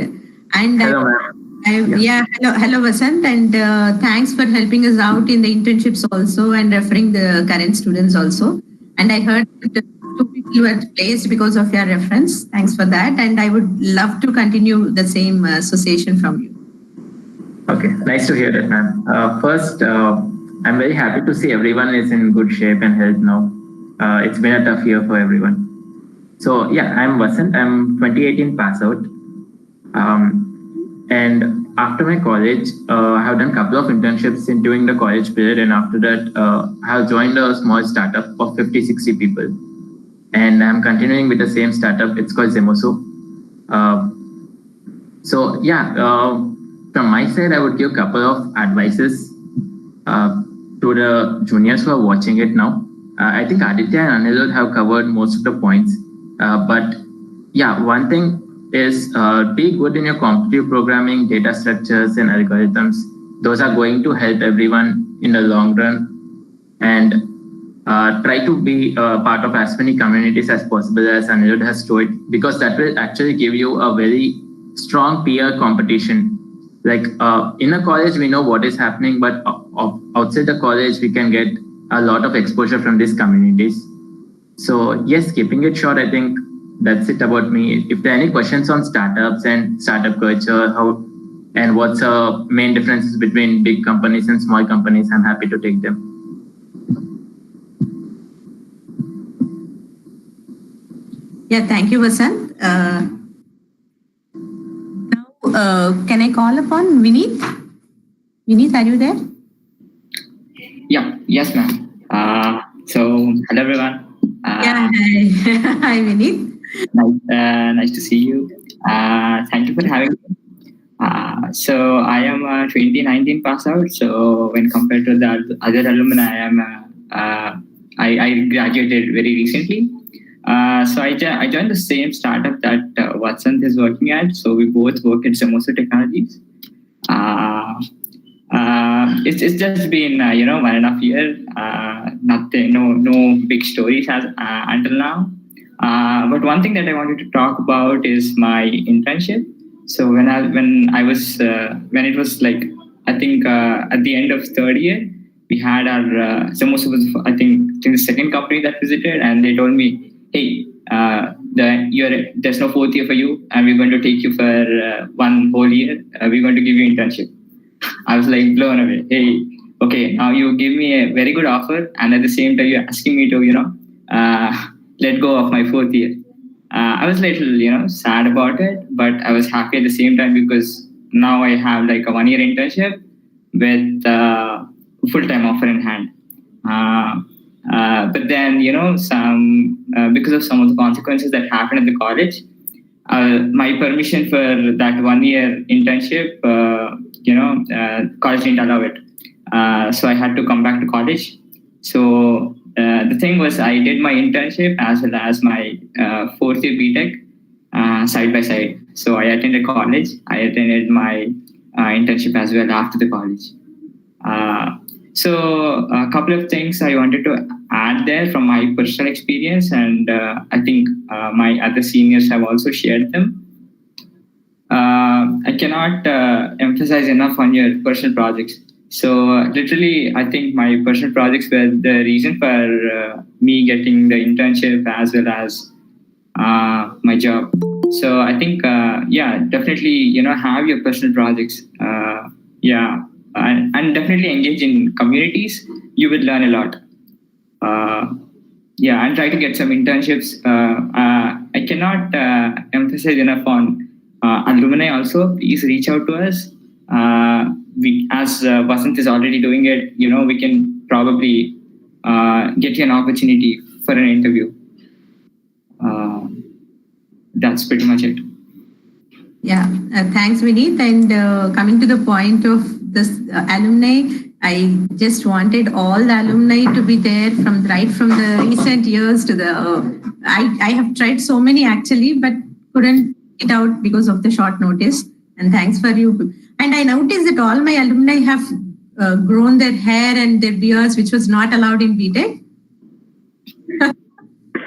And Hello, ma'am. hello, Vasant, and thanks for helping us out in the internships also and referring the current students also. And I heard that 2 people were placed because of your reference. Thanks for that. And I would love to continue the same association from you. Okay, nice to hear that, ma'am. First, I'm very happy to see everyone is in good shape and health now. It's been a tough year for everyone. So yeah, I'm Vasant. I'm 2018 pass out. And after my college, I have done a couple of internships during the college period. And after that, I have joined a small startup of 50, 60 people. And I'm continuing with the same startup. It's called Zemoso. So yeah, from my side, I would give a couple of advices to the juniors who are watching it now. I think Aditya and Anirudh have covered most of the points. But yeah, one thing is be good in your competitive programming, data structures, and algorithms. Those are going to help everyone in the long run. And try to be part of as many communities as possible, as Anirudh has told, because that will actually give you a very strong peer competition. Like in a college, we know what is happening, but outside the college, we can get a lot of exposure from these communities. So yes, keeping it short, I think that's it about me. If there are any questions on startups and startup culture, how and what's the main differences between big companies and small companies, I'm happy to take them. Yeah, thank you, Vasant. Now, can I call upon Vineet? Vineet, are you there? Yeah, yes, ma'am. So, hello, everyone. Yeah, hi. Hi, Vineet. Nice to see you. Thank you for having me. So, I am a 2019 pass out. So, when compared to the other alumni, I graduated very recently. So I joined the same startup that Vasant is working at. So we both work at Zemoso Technologies. It's just been 1.5 years. Nothing, no big stories until now. But one thing that I wanted to talk about is my internship. So when it was like, I think at the end of third year, we had our Zemoso was I think the second company that visited, and they told me, hey, there's no fourth year for you, and we're going to take you for 1 whole year. We're going to give you internship. I was like blown away. Hey, okay, now you give me a very good offer, and at the same time you're asking me to, let go of my fourth year. I was a little, sad about it, but I was happy at the same time because now I have like a 1 year internship with full-time offer in hand. But then, because of some of the consequences that happened at the college, my permission for that 1 year internship, college didn't allow it. So I had to come back to college. So the thing was, I did my internship as well as my fourth year BTech side by side. So I attended college. I attended my internship as well after the college. So a couple of things I wanted to add there from my personal experience, and I think my other seniors have also shared them. I cannot emphasize enough on your personal projects. So literally, I think my personal projects were the reason for me getting the internship as well as my job. So I think, definitely, have your personal projects. And definitely engage in communities. You will learn a lot. And try to get some internships. I cannot emphasize enough on alumni also. Please reach out to us. As Vasant is already doing it, we can probably get you an opportunity for an interview. That's pretty much it. Yeah, thanks, Vineet. And coming to the point of this alumni, I just wanted all the alumni to be there right from the recent years to the. I have tried so many actually, but couldn't get out because of the short notice. And thanks for you. And I noticed that all my alumni have grown their hair and their beards, which was not allowed in BTech.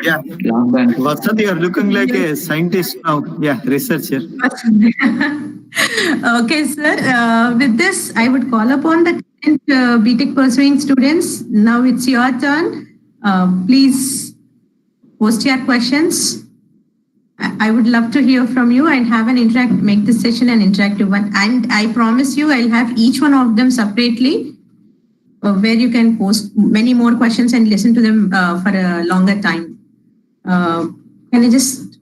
Yeah. Vasant, you are looking like a scientist now. Yeah, researcher. Okay, sir. With this, I would call upon the current BTech pursuing students. Now it's your turn. Please post your questions. I would love to hear from you and have an make this session an interactive one. And I promise you, I'll have each one of them separately, where you can post many more questions and listen to them for a longer time. Can I just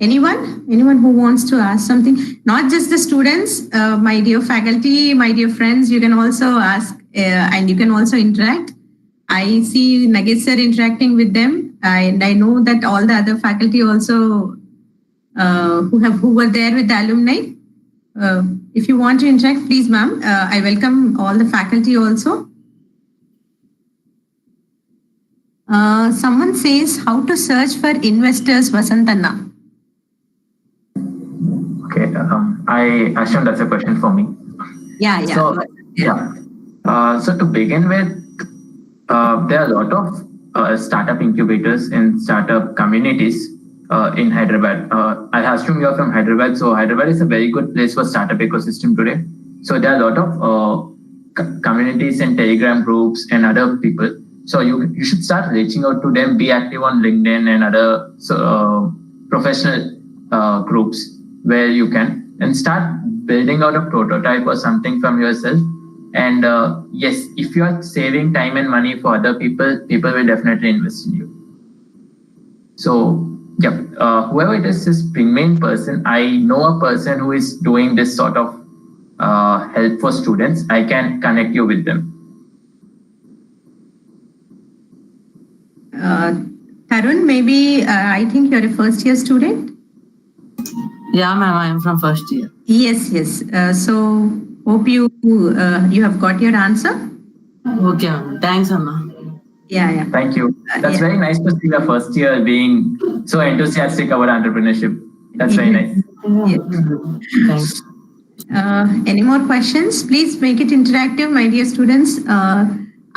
anyone who wants to ask something, not just the students, my dear faculty, my dear friends, you can also ask and you can also interact. I see Nagesh sir interacting with them, and I know that all the other faculty also who were there with the alumni. If you want to interact, please, ma'am. I welcome all the faculty also. Someone says how to search for investors, Vasantanna. Okay, I assume that's a question for me. Yeah. So to begin with, there are a lot of startup incubators in startup communities in Hyderabad. I assume you're from Hyderabad, so Hyderabad is a very good place for startup ecosystem today. So there are a lot of communities and Telegram groups and other people. So you should start reaching out to them, be active on LinkedIn and other professional groups where you can, and start building out a prototype or something from yourself. And yes, if you are saving time and money for other people, people will definitely invest in you. So yeah, whoever it is main person, I know a person who is doing this sort of help for students. I can connect you with them. Tarun, maybe I think you're a first year student. Yeah, ma'am, I am from first year. Yes. So hope you have got your answer. Okay, ma'am. Thanks, Anna. Yeah. Thank you. That's very nice to see the first year being so enthusiastic about entrepreneurship. That's very nice. Thanks. Any more questions? Please make it interactive, my dear students.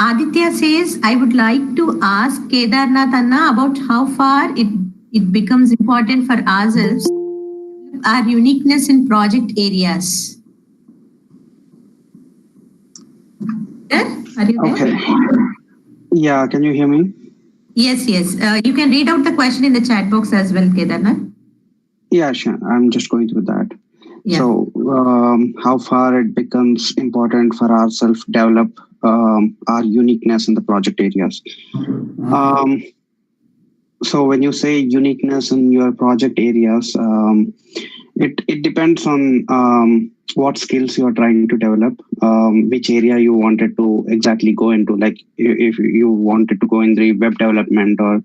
Aditya says, I would like to ask Kedarnath Anna about how far it becomes important for ourselves, our uniqueness in project areas. Are you there? Okay. Yeah, can you hear me? Yes. You can read out the question in the chat box as well, Kedarnath. Yeah, sure. I'm just going through that. Yeah. So, how far it becomes important for ourselves to develop our uniqueness in the project areas. So when you say uniqueness in your project areas, it depends on what skills you are trying to develop, which area you wanted to exactly go into. Like if you wanted to go in the web development, or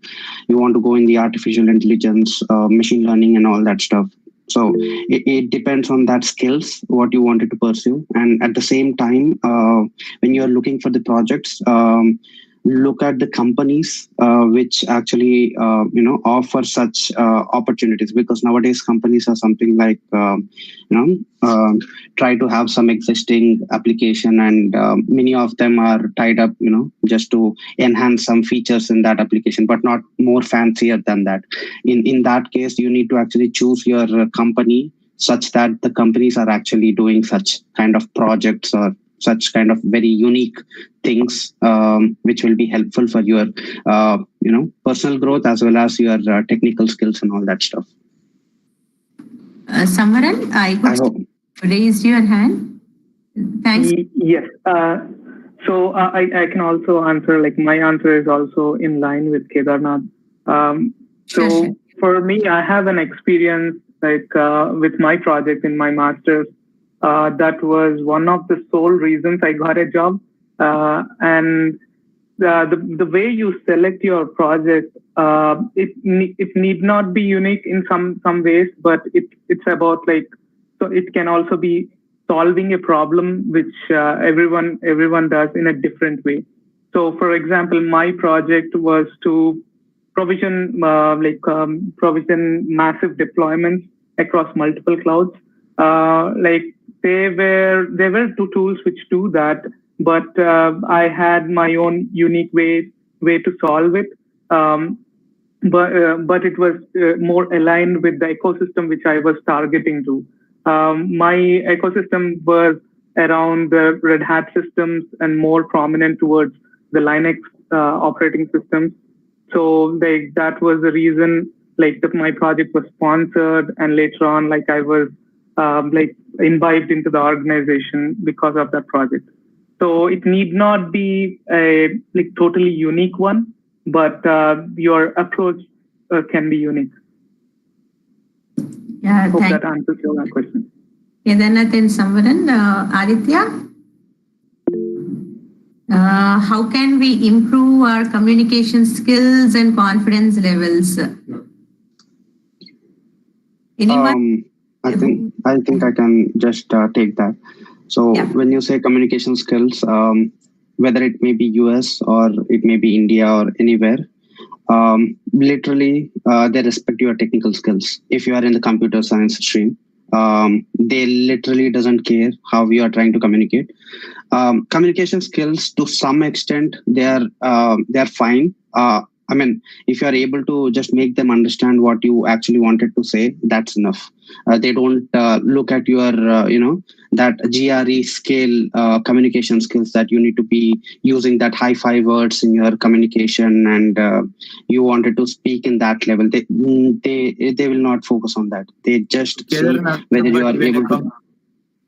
you want to go in the artificial intelligence, machine learning and all that stuff. So it depends on that skills, what you wanted to pursue. And at the same time, when you're looking for the projects, look at the companies which actually offer such opportunities, because nowadays companies are something like try to have some existing application, and many of them are tied up just to enhance some features in that application, but not more fancier than that. In that case, you need to actually choose your company such that the companies are actually doing such kind of projects or such kind of very unique things, which will be helpful for your personal growth as well as your technical skills and all that stuff. Samaran, I could raise your hand. Thanks. Yes. So I can also answer, like my answer is also in line with Kedarnath. So for me, I have an experience like with my project in my master's. That was one of the sole reasons I got a job. And the way you select your project, it need not be unique in some ways, but it's about like, so it can also be solving a problem which everyone does in a different way. So for example, my project was to provision massive deployments across multiple clouds. There were two tools which do that, but I had my own unique way to solve it. but it was more aligned with the ecosystem which I was targeting to. My ecosystem was around the Red Hat systems and more prominent towards the Linux operating systems. So that was the reason my project was sponsored, and later on I was imbibed into the organization because of that project. So it need not be a totally unique one, but your approach can be unique. Yeah, Hope that answers your question. Then Samvaran, Aditya, how can we improve our communication skills and confidence levels? Anyone? I think I can just take that. So when you say communication skills, whether it may be US or it may be India or anywhere, literally they respect your technical skills. If you are in the computer science stream, they literally doesn't care how you are trying to communicate. Communication skills to some extent they are fine. I mean, if you are able to just make them understand what you actually wanted to say, that's enough. They don't look at your, that GRE scale communication skills that you need to be using that high five words in your communication, and you wanted to speak in that level. They will not focus on that. They just see whether you are able to.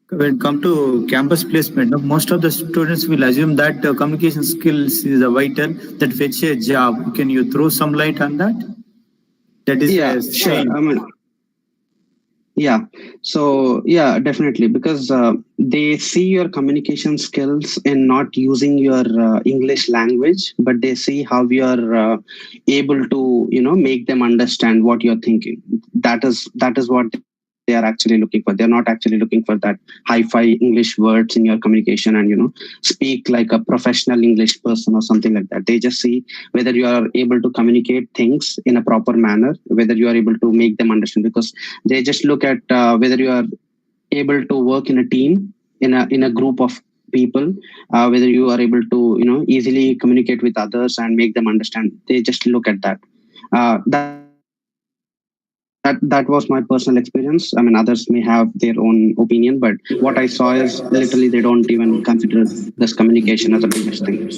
When it comes to campus placement, most of the students will assume that communication skills is a vital that fetch a job. Can you throw some light on that? That is a shame. Yeah. So yeah, definitely, because they see your communication skills in not using your English language, but they see how you are able to, make them understand what you're thinking. That is what they are actually looking for. They're not actually looking for that hi-fi English words in your communication and, speak like a professional English person or something like that. They just see whether you are able to communicate things in a proper manner, whether you are able to make them understand, because they just look at whether you are able to work in a team, in a group of people, whether you are able to, easily communicate with others and make them understand. They just look at that. That was my personal experience. I mean, others may have their own opinion, but what I saw is literally they don't even consider this communication as a biggest thing.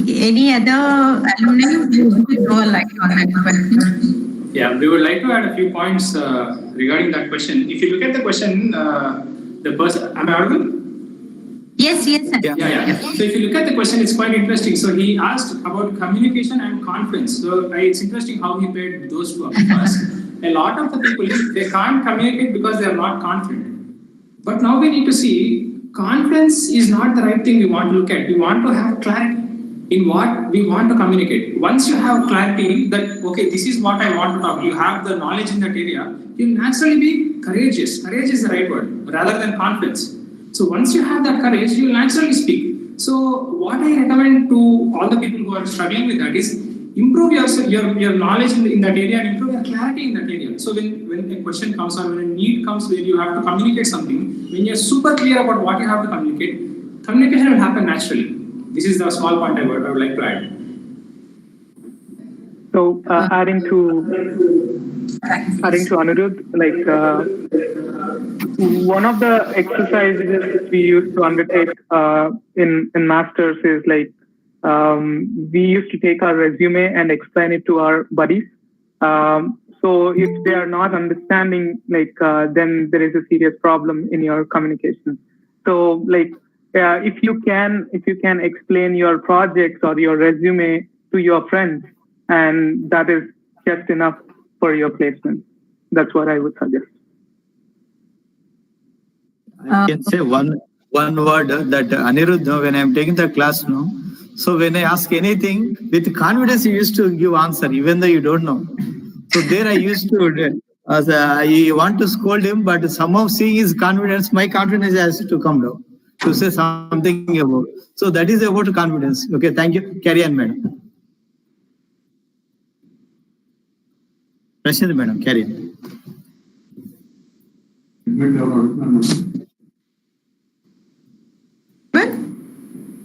Any other alumni who would throw a light on that question? Yeah, we would like to add a few points regarding that question. If you look at the question, the person, am I audible? Yes. Yeah. So if you look at the question, it's quite interesting. So he asked about communication and confidence. So it's interesting how he paired those two up, because a lot of the people, they can't communicate because they are not confident. But now we need to see, confidence is not the right thing we want to look at. We want to have clarity in what we want to communicate. Once you have clarity that, okay, this is what I want to talk, you have the knowledge in that area, you'll naturally be courageous. Courage is the right word, rather than confidence. So once you have that courage, you'll naturally speak. So what I recommend to all the people who are struggling with that is improve your knowledge in that area and improve your clarity in that area. So when a question comes or when a need comes where you have to communicate something, when you're super clear about what you have to communicate, communication will happen naturally. This is the small point I would like to add. So adding to Anirudh, one of the exercises we used to undertake in masters is we used to take our resume and explain it to our buddies. So if they are not understanding, then there is a serious problem in your communication. So if you can explain your projects or your resume to your friends, and that is just enough for your placement. That's what I would suggest. I can say one word that Anirudh, when I'm taking the class now, so when I ask anything, with confidence you used to give answer, even though you don't know. So there I used to, I want to scold him, but somehow seeing his confidence, my confidence has to come down to say something about. So that is about confidence. Okay, thank you. Carry on, madam. Prashant, madam, carry on.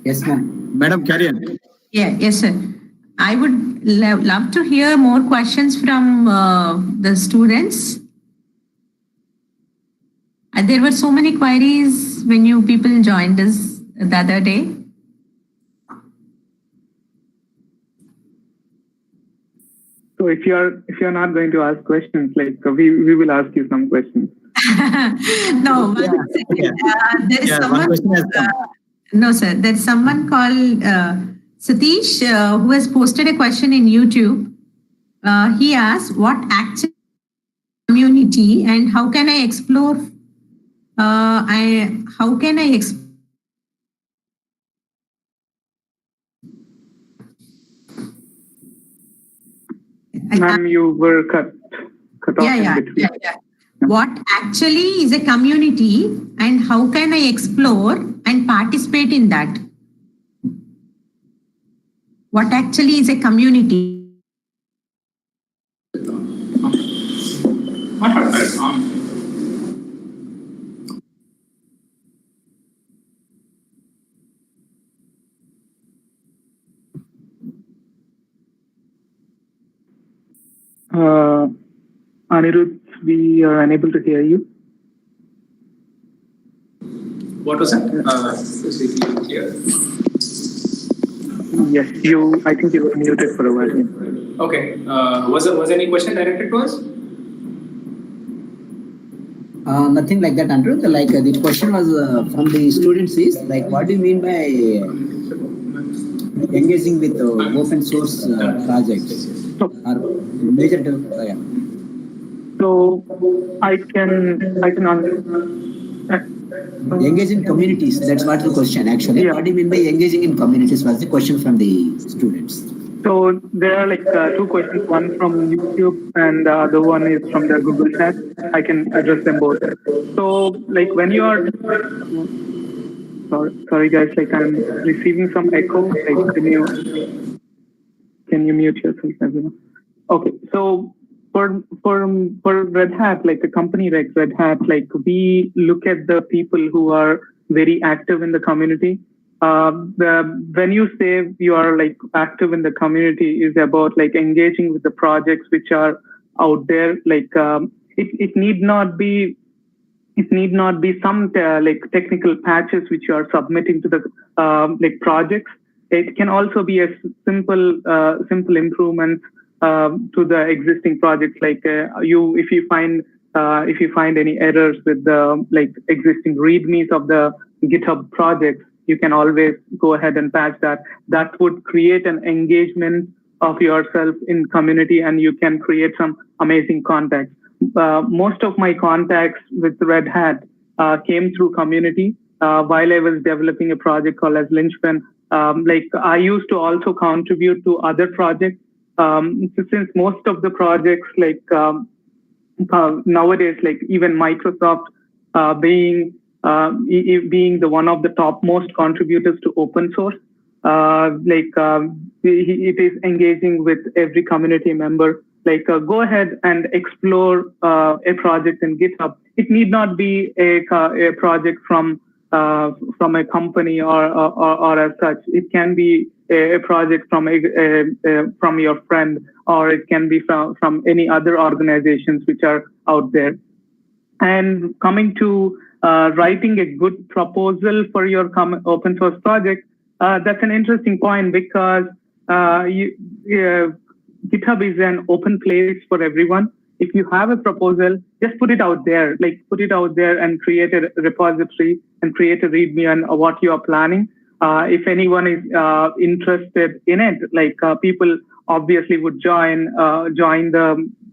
Yes, ma'am. Madam, carry on. Yeah, yes, sir. I would love to hear more questions from the students. There were so many queries when you people joined us the other day. So if you're not going to ask questions, like we will ask you some questions. No, one second. There is someone. No, sir. There's someone called Satish who has posted a question in YouTube. He asked, "What actually community and how can I explore? How can I explore?" Ma'am, you were cut off in between. Yeah. What actually is a community and how can I explore and participate in that? What actually is a community? Anirudh, we are unable to hear you. What was that? Yes, I think you were muted for a while. Okay. Was any question directed to us? Nothing like that, Andrew. Like the question was from the students is like, what do you mean by engaging with open source projects or major? Yeah. So I can answer. Engaging communities. That's what the question actually. Yeah. What do you mean by engaging in communities? Was the question from the students. So there are like two questions, one from YouTube and the other one is from the Google chat. I can address them both. So like when you are, sorry guys, like I'm receiving some echo. Like can you mute yourself, everyone? Okay, so for Red Hat, like the company like Red Hat, like we look at the people who are very active in the community. When you say you are like active in the community is about like engaging with the projects which are out there. Like it need not be some like technical patches which you are submitting to the like projects. It can also be a simple improvements to the existing projects. Like if you find any errors with the like existing readmes of the GitHub projects, you can always go ahead and patch that. That would create an engagement of yourself in community, and you can create some amazing contacts. Most of my contacts with Red Hat came through community while I was developing a project called as Lynchpin. Like I used to also contribute to other projects. Since most of the projects like nowadays, like even Microsoft being the one of the topmost contributors to open source, it is engaging with every community member. Like go ahead and explore a project in GitHub. It need not be a project from a company or as such. It can be a project from your friend, or it can be from any other organizations which are out there. And coming to writing a good proposal for your open source project, that's an interesting point because GitHub is an open place for everyone. If you have a proposal, just put it out there. Like put it out there and create a repository and create a README on what you are planning. If anyone is interested in it, like people obviously would join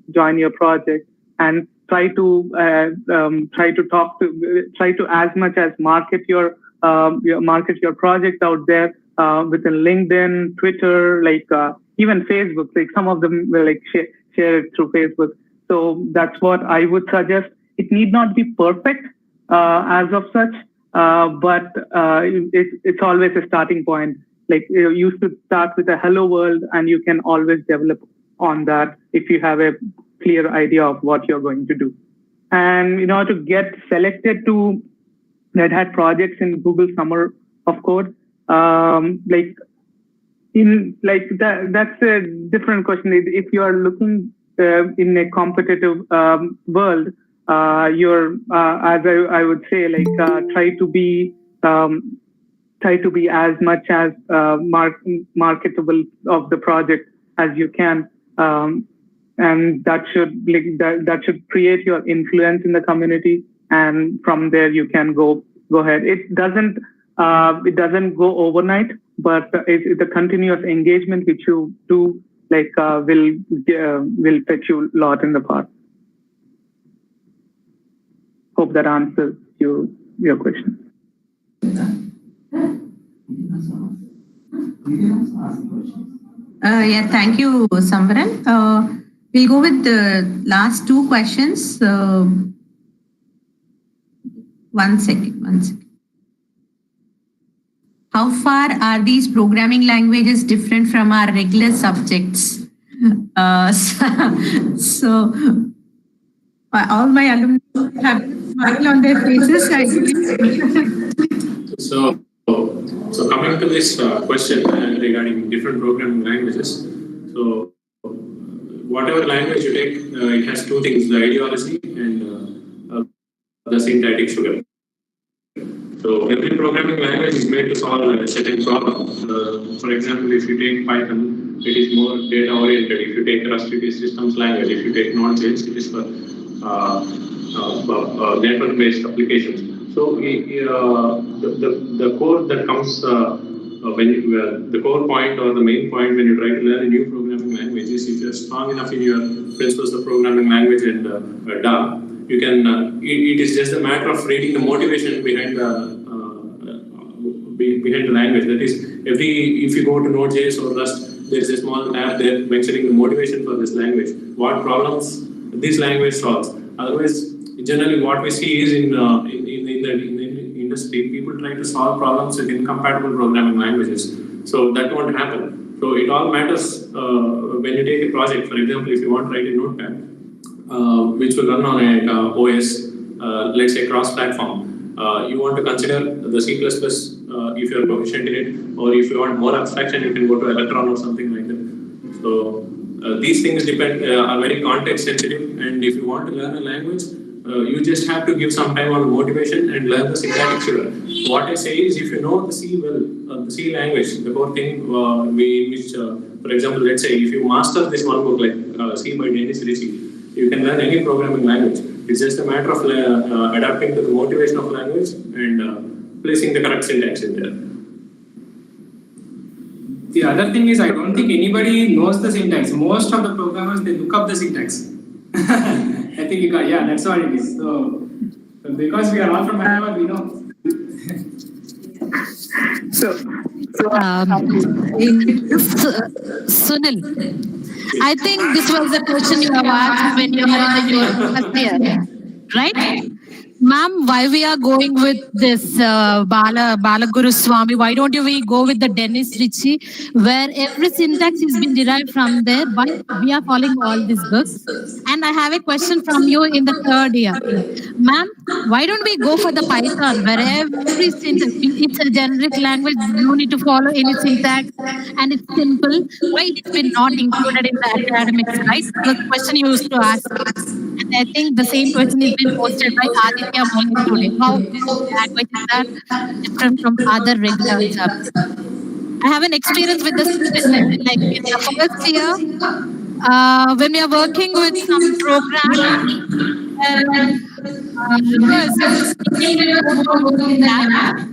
your project and try to as much as market your project out there within LinkedIn, Twitter, like even Facebook. Like some of them will like share it through Facebook. So that's what I would suggest. It need not be perfect as of such, but it's always a starting point. Like you should start with a hello world, and you can always develop on that if you have a clear idea of what you're going to do. And in order to get selected to Red Hat projects in Google Summer of Code, like in like that's a different question. If you are looking in a competitive world, you're as I would say, like try to be as much as marketable of the project as you can, and that should create your influence in the community, and from there you can go ahead. It doesn't go overnight, but it's a continuous engagement which you do will fetch you a lot in the past. Hope that answers your question. Yeah, thank you, Samvaran. We'll go with the last two questions. One second. How far are these programming languages different from our regular subjects? So all my alumni have a smile on their faces. So coming to this question regarding different programming languages, so whatever language you take, it has two things: the ideology and the syntactic sugar. So every programming language is made to solve a certain problem. For example, if you take Python, it is more data oriented. If you take Rust, it is systems language. If you take Node.js, it is for network based applications. So the code that comes the core point or the main point when you try to learn a new programming language is if you are strong enough in your principles of programming language and DA, you can. It is just a matter of reading the motivation behind the language. That is, if you go to Node.js or Rust, there is a small tab there mentioning the motivation for this language, what problems this language solves. Otherwise, generally, what we see is in the industry, people try to solve problems with incompatible programming languages. So that won't happen. So it all matters when you take a project. For example, if you want to write a notepad, which will run on an OS, let's say cross-platform, you want to consider the C++ if you're proficient in it, or if you want more abstraction, you can go to Electron or something like that. So these things are very context sensitive, and if you want to learn a language, you just have to give some time on motivation and learn the syntactic sugar. What I say is, if you know the C well, the C language, the core thing, for example, let's say if you master this one book like C by Dennis Ritchie, you can learn any programming language. It's just a matter of adapting to the motivation of language and placing the correct syntax in there. The other thing is, I don't think anybody knows the syntax. Most of the programmers, they look up the syntax. I think that's what it is. So because we are all from Hyderabad, we know. Sunil, I think this was the question you have asked when you were in your first year, right? Ma'am, why we are going with this Balaguru Swami? Why don't we go with the Dennis Ritchie, where every syntax has been derived from there? Why we are following all these books? And I have a question from you in the third year. Ma'am, why don't we go for the Python, where every syntax, it's a generic language, no need to follow any syntax, and it's simple. Why it's been not included in the academics, right? That was the question you used to ask me. And I think the same question is being posted by Aditya Mohammed today. How these languages are different from other regular subjects. I have an experience with this, like in the first year, when we are working with some program,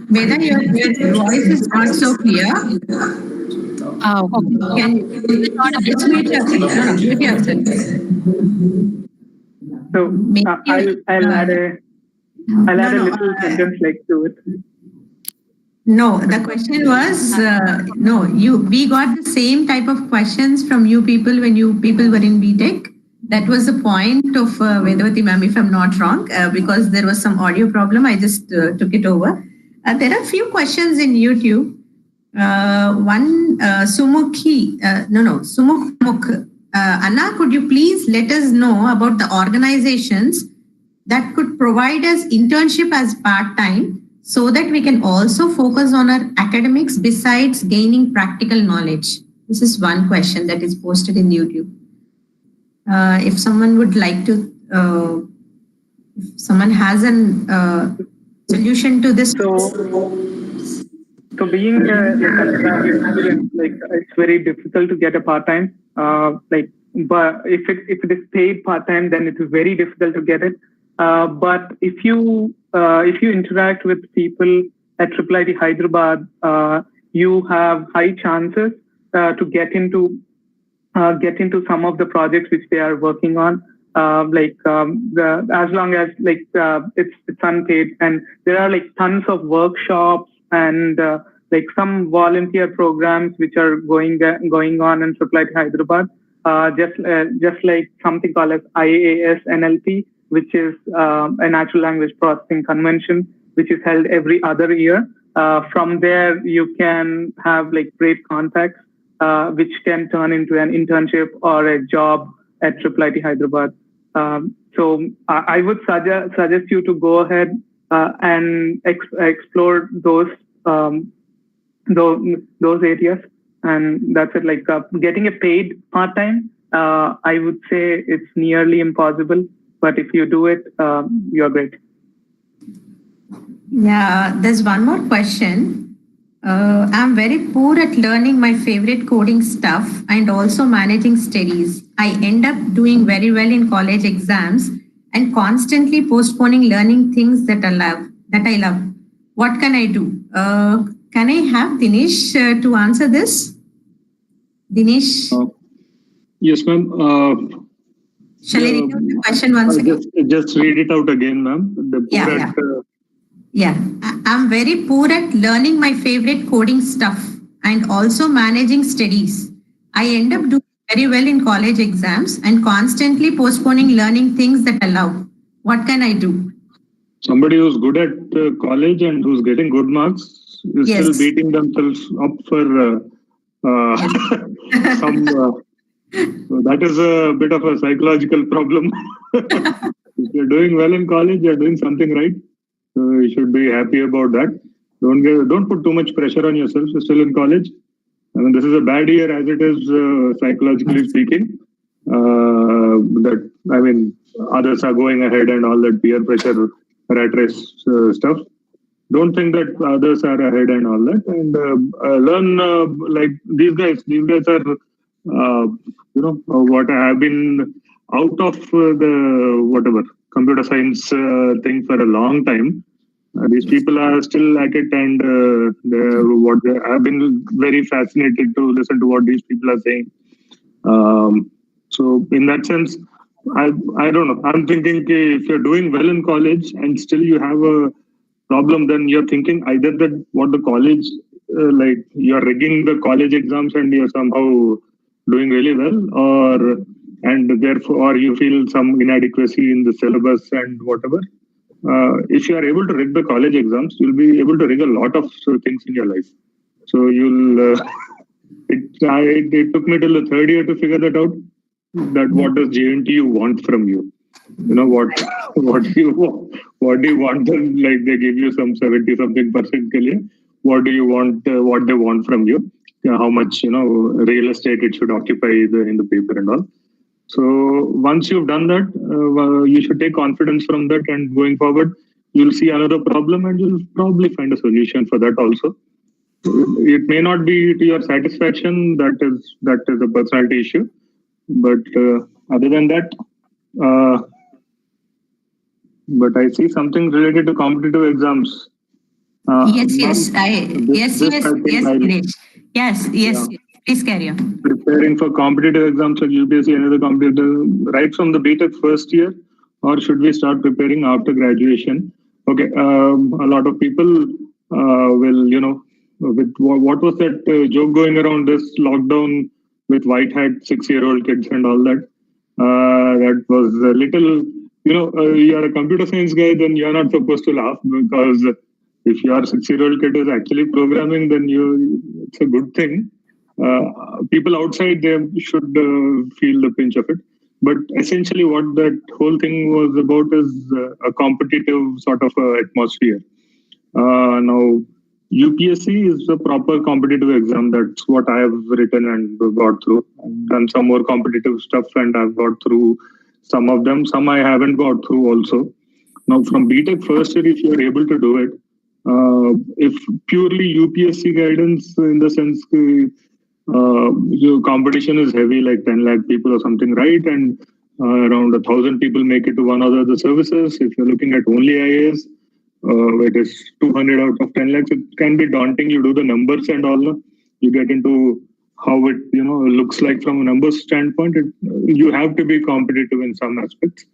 Veda, your voice is not so clear. Oh, okay. Just mute yourself. No, mute yourself. So I'll add a little sentence like to it. No, the question was, we got the same type of questions from you people when you people were in BTech. That was the point of Vedavati ma'am, if I'm not wrong, because there was some audio problem. I just took it over. There are a few questions in YouTube. One, Sumukh. Anna, could you please let us know about the organizations that could provide us internship as part-time so that we can also focus on our academics besides gaining practical knowledge? This is one question that is posted in YouTube. If someone would like to, if someone has an solution to this. So being a undergraduate student, like it's very difficult to get a part-time. But if it is paid part-time, then it's very difficult to get it. But if you interact with people at IIIT Hyderabad, you have high chances to get into some of the projects which they are working on. As long as it's unpaid, and there are tons of workshops and some volunteer programs which are going on in IIIT Hyderabad. Just like something called as IAS NLP, which is a natural language processing convention, which is held every other year. From there, you can have great contacts, which can turn into an internship or a job at IIIT Hyderabad. So I would suggest you to go ahead and explore those areas, and that's it. Getting a paid part-time, I would say it's nearly impossible, but if you do it, you're great. Yeah, there's one more question. I'm very poor at learning my favorite coding stuff and also managing studies. I end up doing very well in college exams and constantly postponing learning things that I love. What can I do? Can I have Dinesh to answer this? Dinesh? Yes, ma'am. Shall I read out the question once again? Just read it out again, ma'am. I'm very poor at learning my favorite coding stuff and also managing studies. I end up doing very well in college exams and constantly postponing learning things that I love. What can I do? Somebody who's good at college and who's getting good marks is still beating themselves up for some. So that is a bit of a psychological problem. If you're doing well in college, you're doing something right. So you should be happy about that. Don't put too much pressure on yourself. You're still in college. I mean, this is a bad year as it is, psychologically speaking. Others are going ahead and all that peer pressure, rat race stuff. Don't think that others are ahead and all that. And learn like these guys. These guys are, what I have been out of the computer science thing for a long time. These people are still at it, and I've been very fascinated to listen to what these people are saying. So in that sense, I don't know. I'm thinking if you're doing well in college and still you have a problem, then you're thinking either that what the college, you're rigging the college exams and you're somehow doing really well, and therefore you feel some inadequacy in the syllabus and whatever. If you are able to rig the college exams, you'll be able to rig a lot of things in your life. So you'll. It took me till the third year to figure that out. That what does JNTU want from you? What do you want? Them, like they give you some 70-something% clear. What do you want? What they want from you? How much real estate it should occupy in the paper and all. So once you've done that, you should take confidence from that, and going forward, you'll see another problem, and you'll probably find a solution for that also. It may not be to your satisfaction. That is a personality issue. But other than that, but I see something related to competitive exams. Yes. Please carry on. Preparing for competitive exams at UPSC and other competitive, right from the BTech first year, or should we start preparing after graduation? Okay, a lot of people will, with what was that joke going around this lockdown with white hat 6-year-old kids and all that. That was a little, you're a computer science guy, then you're not supposed to laugh, because if your 6-year-old kid is actually programming, then it's a good thing. People outside them should feel the pinch of it. But essentially what that whole thing was about is a competitive sort of atmosphere. Now, UPSC is a proper competitive exam. That's what I have written and got through. I've done some more competitive stuff and I've got through some of them. Some I haven't got through also. Now, from BTech first year, if you are able to do it, if purely UPSC guidance in the sense your competition is heavy, like 10 lakh people or something, right? And around 1,000 people make it to one or the services. If you're looking at only IAS, it is 200 out of 10 lakhs. It can be daunting. You do the numbers and all. You get into how it looks like from a numbers standpoint. You have to be competitive in some aspects.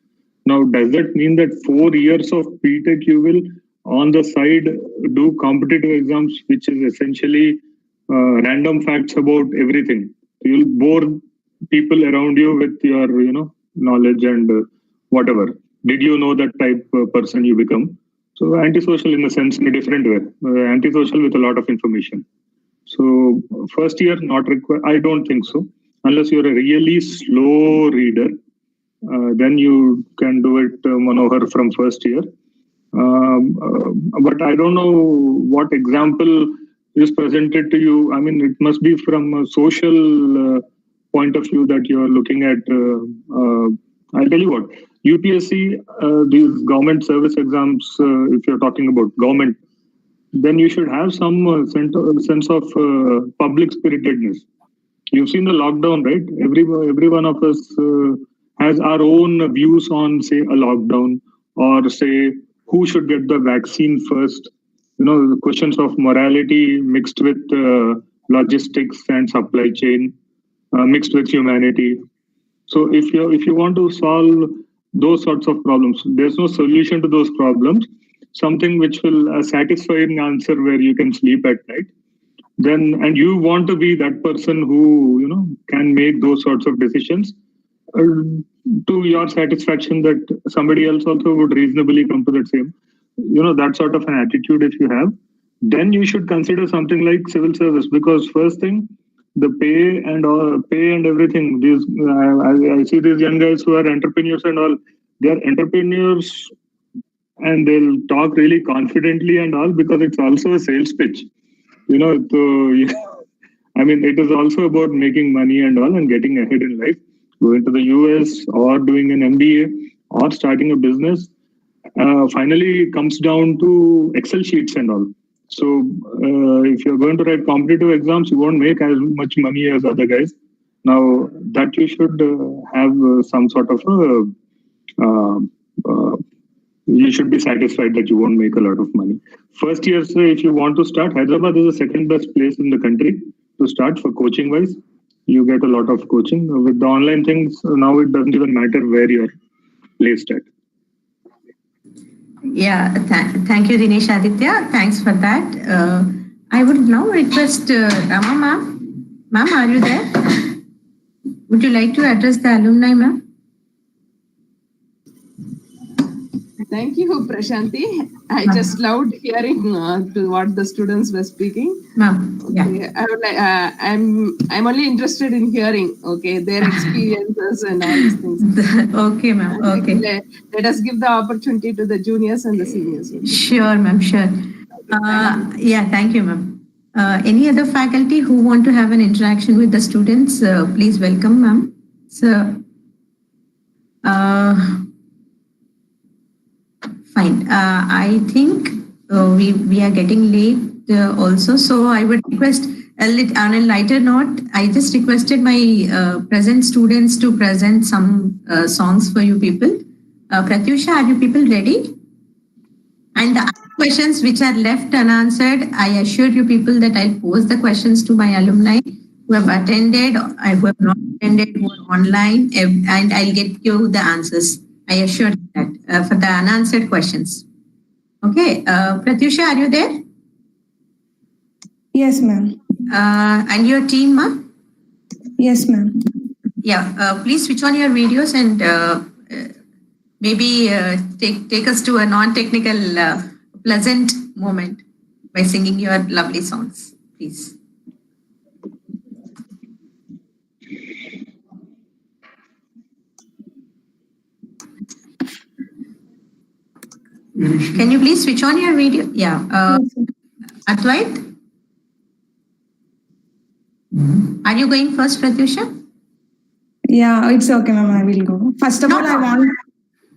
Now, does that mean that 4 years of BTech you will on the side do competitive exams, which is essentially random facts about everything? You'll bore people around you with your knowledge and whatever. Did you know that type of person you become? So antisocial in the sense in a different way. Antisocial with a lot of information. So first year not required. I don't think so. Unless you're a really slow reader, then you can do it Manohar from first year. But I don't know what example is presented to you. I mean, it must be from a social point of view that you're looking at. I'll tell you what, UPSC, these government service exams, if you're talking about government, then you should have some sense of public spiritedness. You've seen the lockdown, right? Every one of us has our own views on, say, a lockdown, or say who should get the vaccine first. The questions of morality mixed with logistics and supply chain, mixed with humanity. So if you want to solve those sorts of problems, there's no solution to those problems. Something which will a satisfying answer where you can sleep at night. Then, and you want to be that person who can make those sorts of decisions to your satisfaction, that somebody else also would reasonably come to that same, that sort of an attitude if you have, then you should consider something like civil service. Because first thing, the pay and everything. These I see these young guys who are entrepreneurs and all. They are entrepreneurs and they'll talk really confidently and all, because it's also a sales pitch. I mean, it is also about making money and all and getting ahead in life. Going to the US or doing an MBA or starting a business finally comes down to Excel sheets and all. So if you're going to write competitive exams, you won't make as much money as other guys. Now that you should have some sort of you should be satisfied that you won't make a lot of money. First year, if you want to start, Hyderabad is the second best place in the country to start for coaching wise. You get a lot of coaching. With the online things, now it doesn't even matter where you're placed at. Yeah, thank you, Dinesh Aditya. Thanks for that. I would now request Rama ma'am. Ma'am, are you there? Would you like to address the alumni, ma'am? Thank you, Prashanti. I just loved hearing to what the students were speaking. Ma'am, okay. I'm only interested in hearing their experiences and all these things. Okay, ma'am. Okay. Let us give the opportunity to the juniors and the seniors. Sure, ma'am. Sure. Yeah, thank you, ma'am. Any other faculty who want to have an interaction with the students, please welcome, ma'am. So, fine. I think we are getting late also. So I would request on a lighter note, I just requested my present students to present some songs for you people. Pratyusha, are you people ready? And the questions which are left unanswered, I assure you people that I'll pose the questions to my alumni who have attended, who have not attended, who are online, and I'll get you the answers. I assure you that for the unanswered questions. Okay, Pratyusha, are you there? Yes, ma'am. And your team, ma'am? Yes, ma'am. Yeah, please switch on your videos and maybe take us to a non-technical, pleasant moment by singing your lovely songs, please. Can you please switch on your video? Yeah. Advait? Are you going first, Pratyusha? Yeah, it's okay, ma'am. I will go. First of all, I want.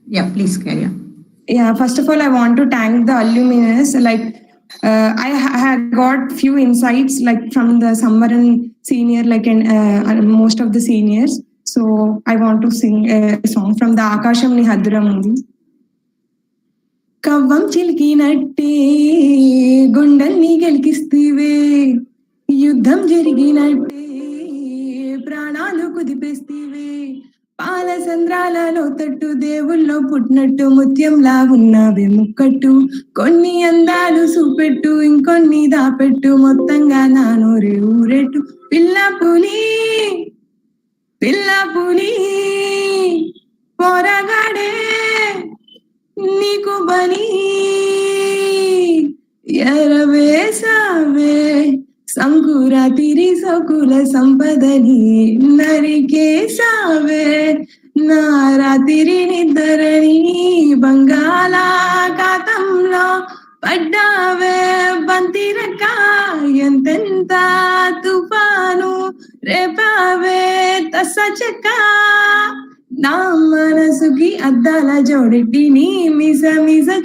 Yeah, please carry on. Yeah, first of all, I want to thank the alumnus. Like, I had got few insights like from the summer and senior, like and most of the seniors. So I want to sing a song from the Akasham Nihadura movie. కవ్వం చిలికినట్టే గుండెల్ని గెలికిస్తీవే యుద్ధం జరిగినట్టే ప్రాణాలు కుదిపేస్తీవే పాల సంద్రాలలో తట్టు దేవుల్లో పుట్టినట్టు ముత్యంలా ఉన్నావే ముక్కట్టు కొన్ని అందాలు చూపెట్టు ఇంకొన్ని దాపెట్టు మొత్తంగా నా నోరే ఊరెట్టు పిల్ల పులి పోరగాడే నీకు బలి ఎరవేసావే సంకురాతిరి సకుల సంపదని నరికేసావే నా రాత్రి నిద్రని బంగాళాఖాతంలో పడ్డావే బంతిరక ఎంతెంత తుఫాను రేపావే తసచక నా మనసుకి అద్దాల జోడెట్టి నీ మిస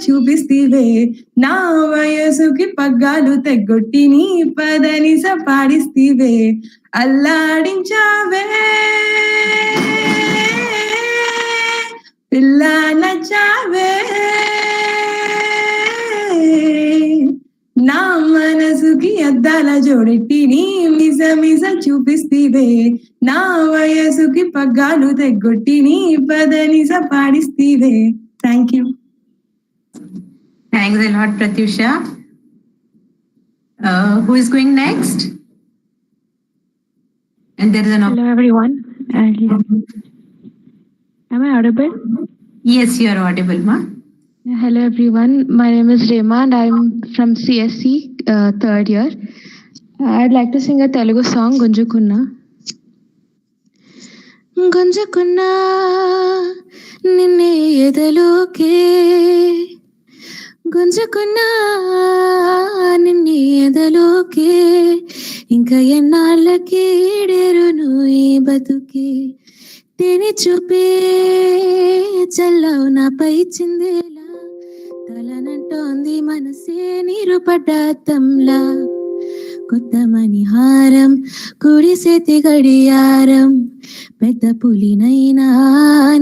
చూపిస్తీవే నా వయసుకి పగ్గాలు తెగొట్టి నీ పదనిస పాడిస్తీవే అల్లాడించావే పిల్ల నచ్చావే నా మనసుకి అద్దాల జోడెట్టి నీ మిస చూపిస్తీవే నా వయసుకి పగ్గాలు తెగొట్టి నీ పదనిస పాడిస్తీవే. Thank you. Thanks a lot, Pratyusha. Who is going next? And there is an. Hello, everyone. Am I audible? Yes, you are audible, ma. Hello, everyone. My name is Rema, and I'm from CSE, third year. I'd like to sing a Telugu song, Gunjukunna. Gunjukunna, ninne edaloke. Gunjukunna, ninne edaloke. Inka ennallaki iderunu ee batuke. Teni chupe చల్లవు నాపై చిందేలా తలనంటోంది మనసే నీరు పడ్డాతంలా కొత్త మణిహారం కుడి చేతి గడియారం పెద్ద పులినైనా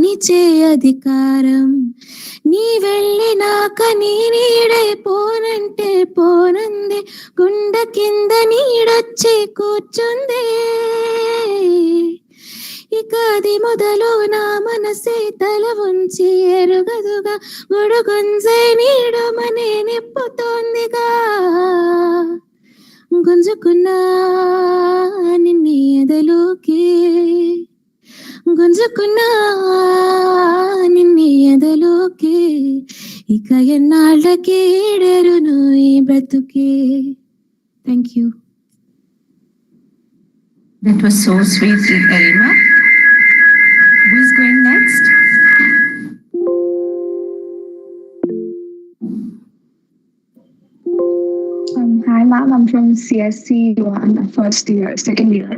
నిచే అధికారం నీ వెళ్ళినాక నీ నీడై పోనంటే పోనందే గుండె కింద నీడొచ్చి కూర్చుందే ఇక అది మొదలు నా మనసే తల ఉంచి ఎరుగదుగా గొడుగుంజై నీడమనే నిప్పుతోందిగా గుంజుకున్నా నిన్ను ఎదలోకి గుంజుకున్నా నిన్ను ఎదలోకి ఇక ఎన్నాళ్ళకి ఈడెరును ఈ బ్రతుకే. Thank you. That was so sweet, Rima. Who is going next? Hi, ma'am. I'm from CSE first year, second year,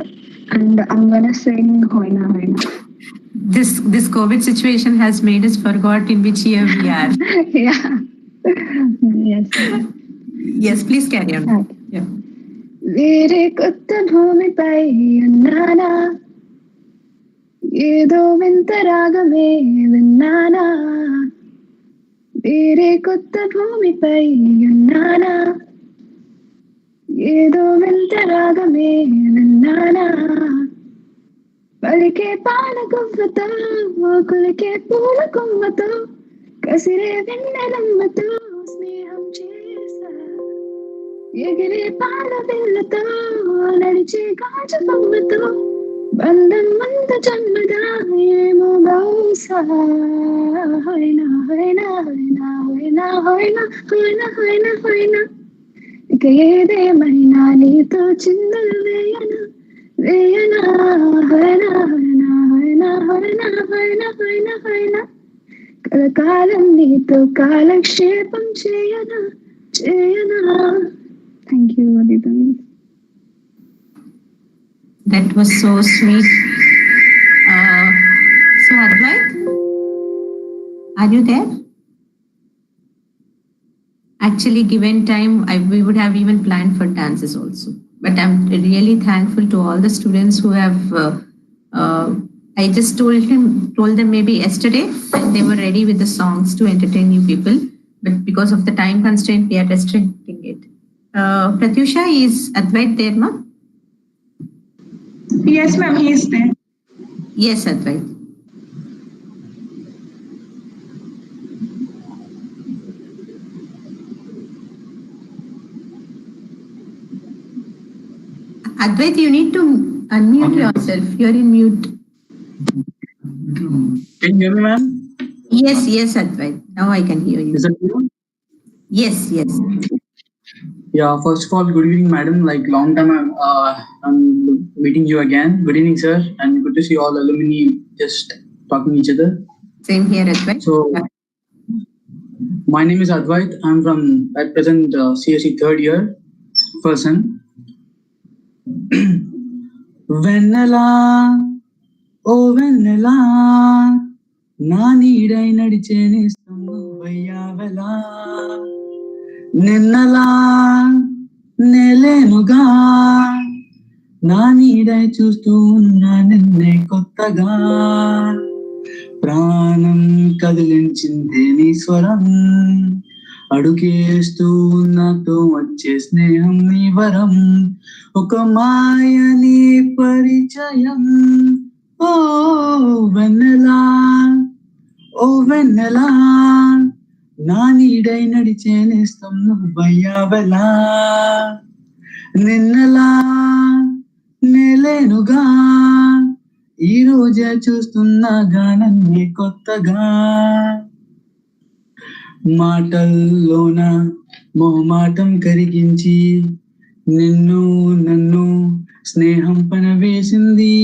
and I'm gonna sing Hoina Hoina. This COVID situation has made us forgot in which year we are. Yeah. Yes. Yes, please carry on. Yeah. వేరే కొత్త భూమిపై ఉన్నానా ఏదో వింత రాగమే విన్నానా వేరే కొత్త భూమిపై ఉన్నానా ఏదో వింత రాగమే విన్నానా పలికే పాల గువ్వతో కులికే పూల కొమ్మతో కసిరే వెన్నెలమ్మతో స్నేహం చేసా ఎగిరే పాల బిల్లతో నడిచే గాజు బొమ్మతో బంధం మంద జన్మదా ఏమో బహుశా హోయినా హోయినా హోయినా హోయినా హోయినా హోయినా హోయినా హోయినా ఇక ఏదేమైనా నీతో చిందలు వేయనా వేయనా హోయినా హోయినా హోయినా హోయినా హోయినా హోయినా హోయినా కల కలకాలం నీతో కాలక్షేపం చేయనా చేయనా. Thank you Aditha. That was so sweet. So Advait, are you there? Actually, given time, we would have even planned for dances also. But I'm really thankful to all the students who have. I just told them maybe yesterday, and they were ready with the songs to entertain you people. But because of the time constraint, we are restricting it. Pratyusha, is Advait there, ma? Yes, ma'am, he is there. Yes, Advait. Advait, you need to unmute yourself. You're in mute. Can you hear me, ma'am? Yes, yes, Advait. Now I can hear you. Is that clear? Yes, yes. Yeah, first of all, good evening, madam. Like long time I'm meeting you again. Good evening, sir, and good to see all alumni just talking to each other. Same here, Advait. So, my name is Advait. I'm from at present CSE third year person. Venala, oh Venala, na needai nadichene sammayavela. నిన్నలా నేలేనుగా నా నీడై చూస్తూ ఉన్నా నిన్నే కొత్తగా. ప్రాణం కదిలించిందే నీ స్వరం, అడుగేస్తూ నాతో వచ్చే స్నేహం నీ వరం. ఒక మాయని పరిచయం, ఓ వెన్నెలా, ఓ వెన్నెలా, నా నీడై నడిచే నేస్తం నువ్వయ్యావెలా. నిన్నలా నేలేనుగా, ఈ రోజే చూస్తున్నాగా నన్నే కొత్తగా. మాటల్లోన మొహమాటం కరిగించి నిన్ను నన్ను స్నేహం పనవేసింది.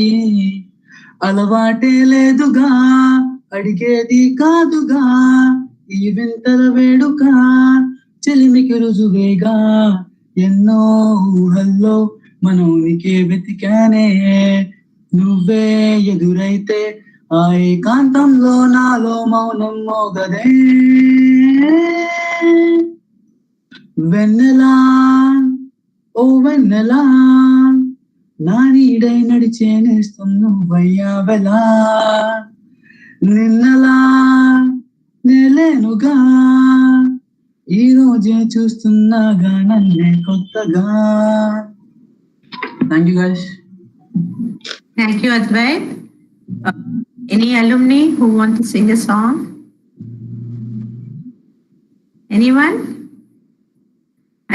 అలవాటే లేదుగా, అడిగేది కాదుగా, ఈ వింతల వేడుక చెలిమికి రుజువేగా. ఎన్నో ఊహల్లో మనోనికే వెతికానే, నువ్వే ఎదురైతే ఆ ఏకాంతంలో నాలో మౌనం మోగదే. వెన్నెలా, ఓ వెన్నెలా, నా నీడై నడిచే నేస్తం నువ్వయ్యావెలా. నిన్నలా నేలేనుగా, ఈ రోజే చూస్తున్నాగా నన్నే కొత్తగా. Thank you, guys. Thank you, Advait. Any alumni who want to sing a song? Anyone?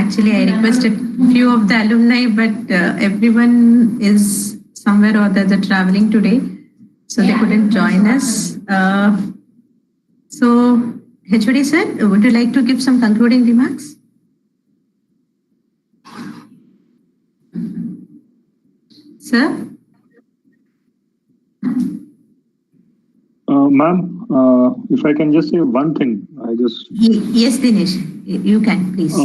Actually, I requested few of the alumni, but everyone is somewhere or the other traveling today, so they couldn't join us. So, HOD sir, would you like to give some concluding remarks? Sir? Ma'am, if I can just say one thing, Yes, Dinesh, you can, please.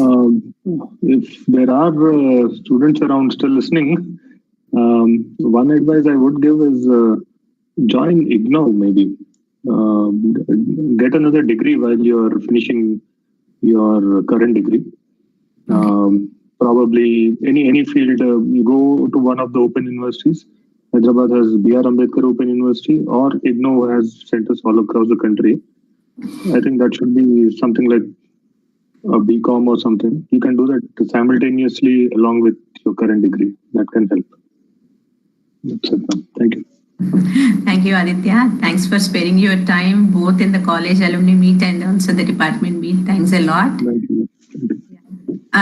If there are students around still listening, one advice I would give is join IGNOU maybe. Get another degree while you're finishing your current degree. Probably any field, you go to one of the open universities. Hyderabad has B.R. Ambedkar Open University, or IGNOU has centers all across the country. I think that should be something like a BCom or something. You can do that simultaneously along with your current degree. That can help. That's it, ma'am. Thank you. Thank you, Aditya. Thanks for sparing your time both in the college alumni meet and also the department meet. Thanks a lot. Thank you.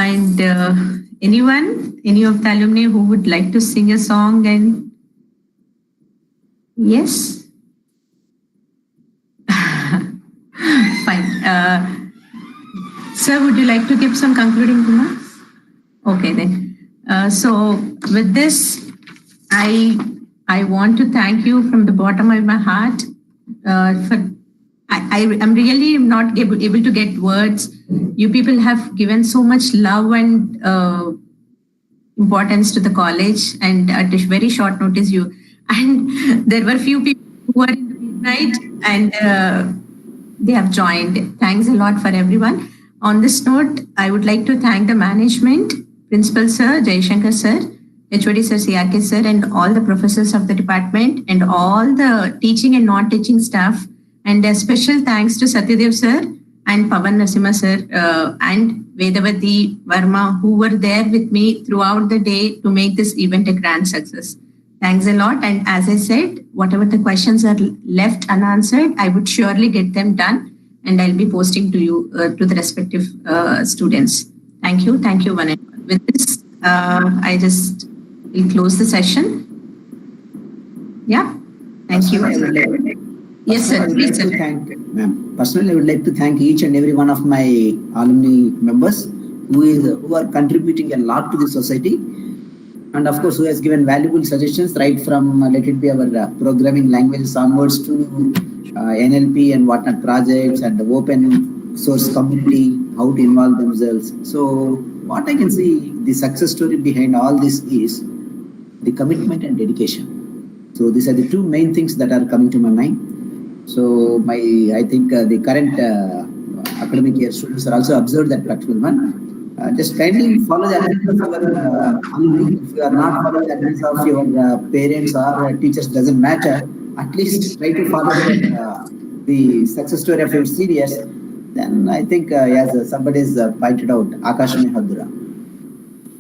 And any of the alumni who would like to sing a song? And yes, fine. Sir, would you like to give some concluding remarks? Okay then. So with this, I want to thank you from the bottom of my heart for I'm really not able to get words. You people have given so much love and importance to the college, and at a very short notice, and there were few people who were in the midnight, and they have joined. Thanks a lot for everyone. On this note, I would like to thank the management, Principal Sir, Jaishankar Sir, HOD Sir, CRK Sir, and all the professors of the department, and all the teaching and non-teaching staff. And a special thanks to Satyadev Sir and Pavan Nasimha Sir and Vedavati Verma, who were there with me throughout the day to make this event a grand success. Thanks a lot. And as I said, whatever the questions are left unanswered, I would surely get them done, and I'll be posting to you, to the respective students. Thank you. Thank you, Vanessa. With this, I just will close the session. Yeah. Thank you. Yes, sir. Please, sir. Personally, I would like to thank each and every one of my alumni members who are contributing a lot to the society, and of course who has given valuable suggestions right from let it be our programming languages onwards to NLP and whatnot projects and the open source community, how to involve themselves. So what I can see, the success story behind all this is the commitment and dedication. So these are the two main things that are coming to my mind. So I think the current academic year students are also observed that particular one. Just kindly follow the advice of your alumni. If you are not following the advice of your parents or teachers, doesn't matter. At least try to follow the success story of your seniors. Then I think, as somebody has pointed out, Akash mein Hadura.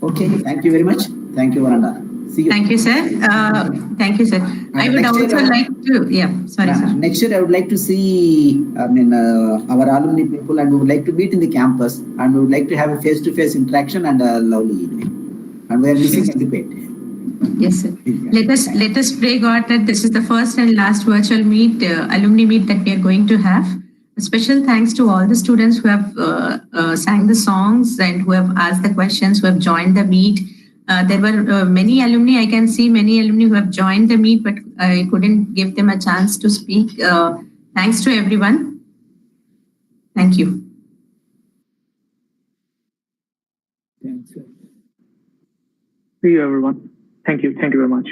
Okay, thank you very much. Thank you, Varanda. See you. Thank you, sir. Thank you, sir. I would also like to, sorry, sir. Next year, I would like to see, our alumni people, and we would like to meet in the campus, and we would like to have a face-to-face interaction and a lovely evening. And we are missing a debate. Yes, sir. Let us pray God that this is the first and last virtual meet, alumni meet that we are going to have. A special thanks to all the students who have sang the songs and who have asked the questions, who have joined the meet. There were many alumni, I can see many alumni who have joined the meet, but I couldn't give them a chance to speak. Thanks to everyone. Thank you. Thanks. See you, everyone. Thank you. Thank you very much.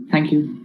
Thank you.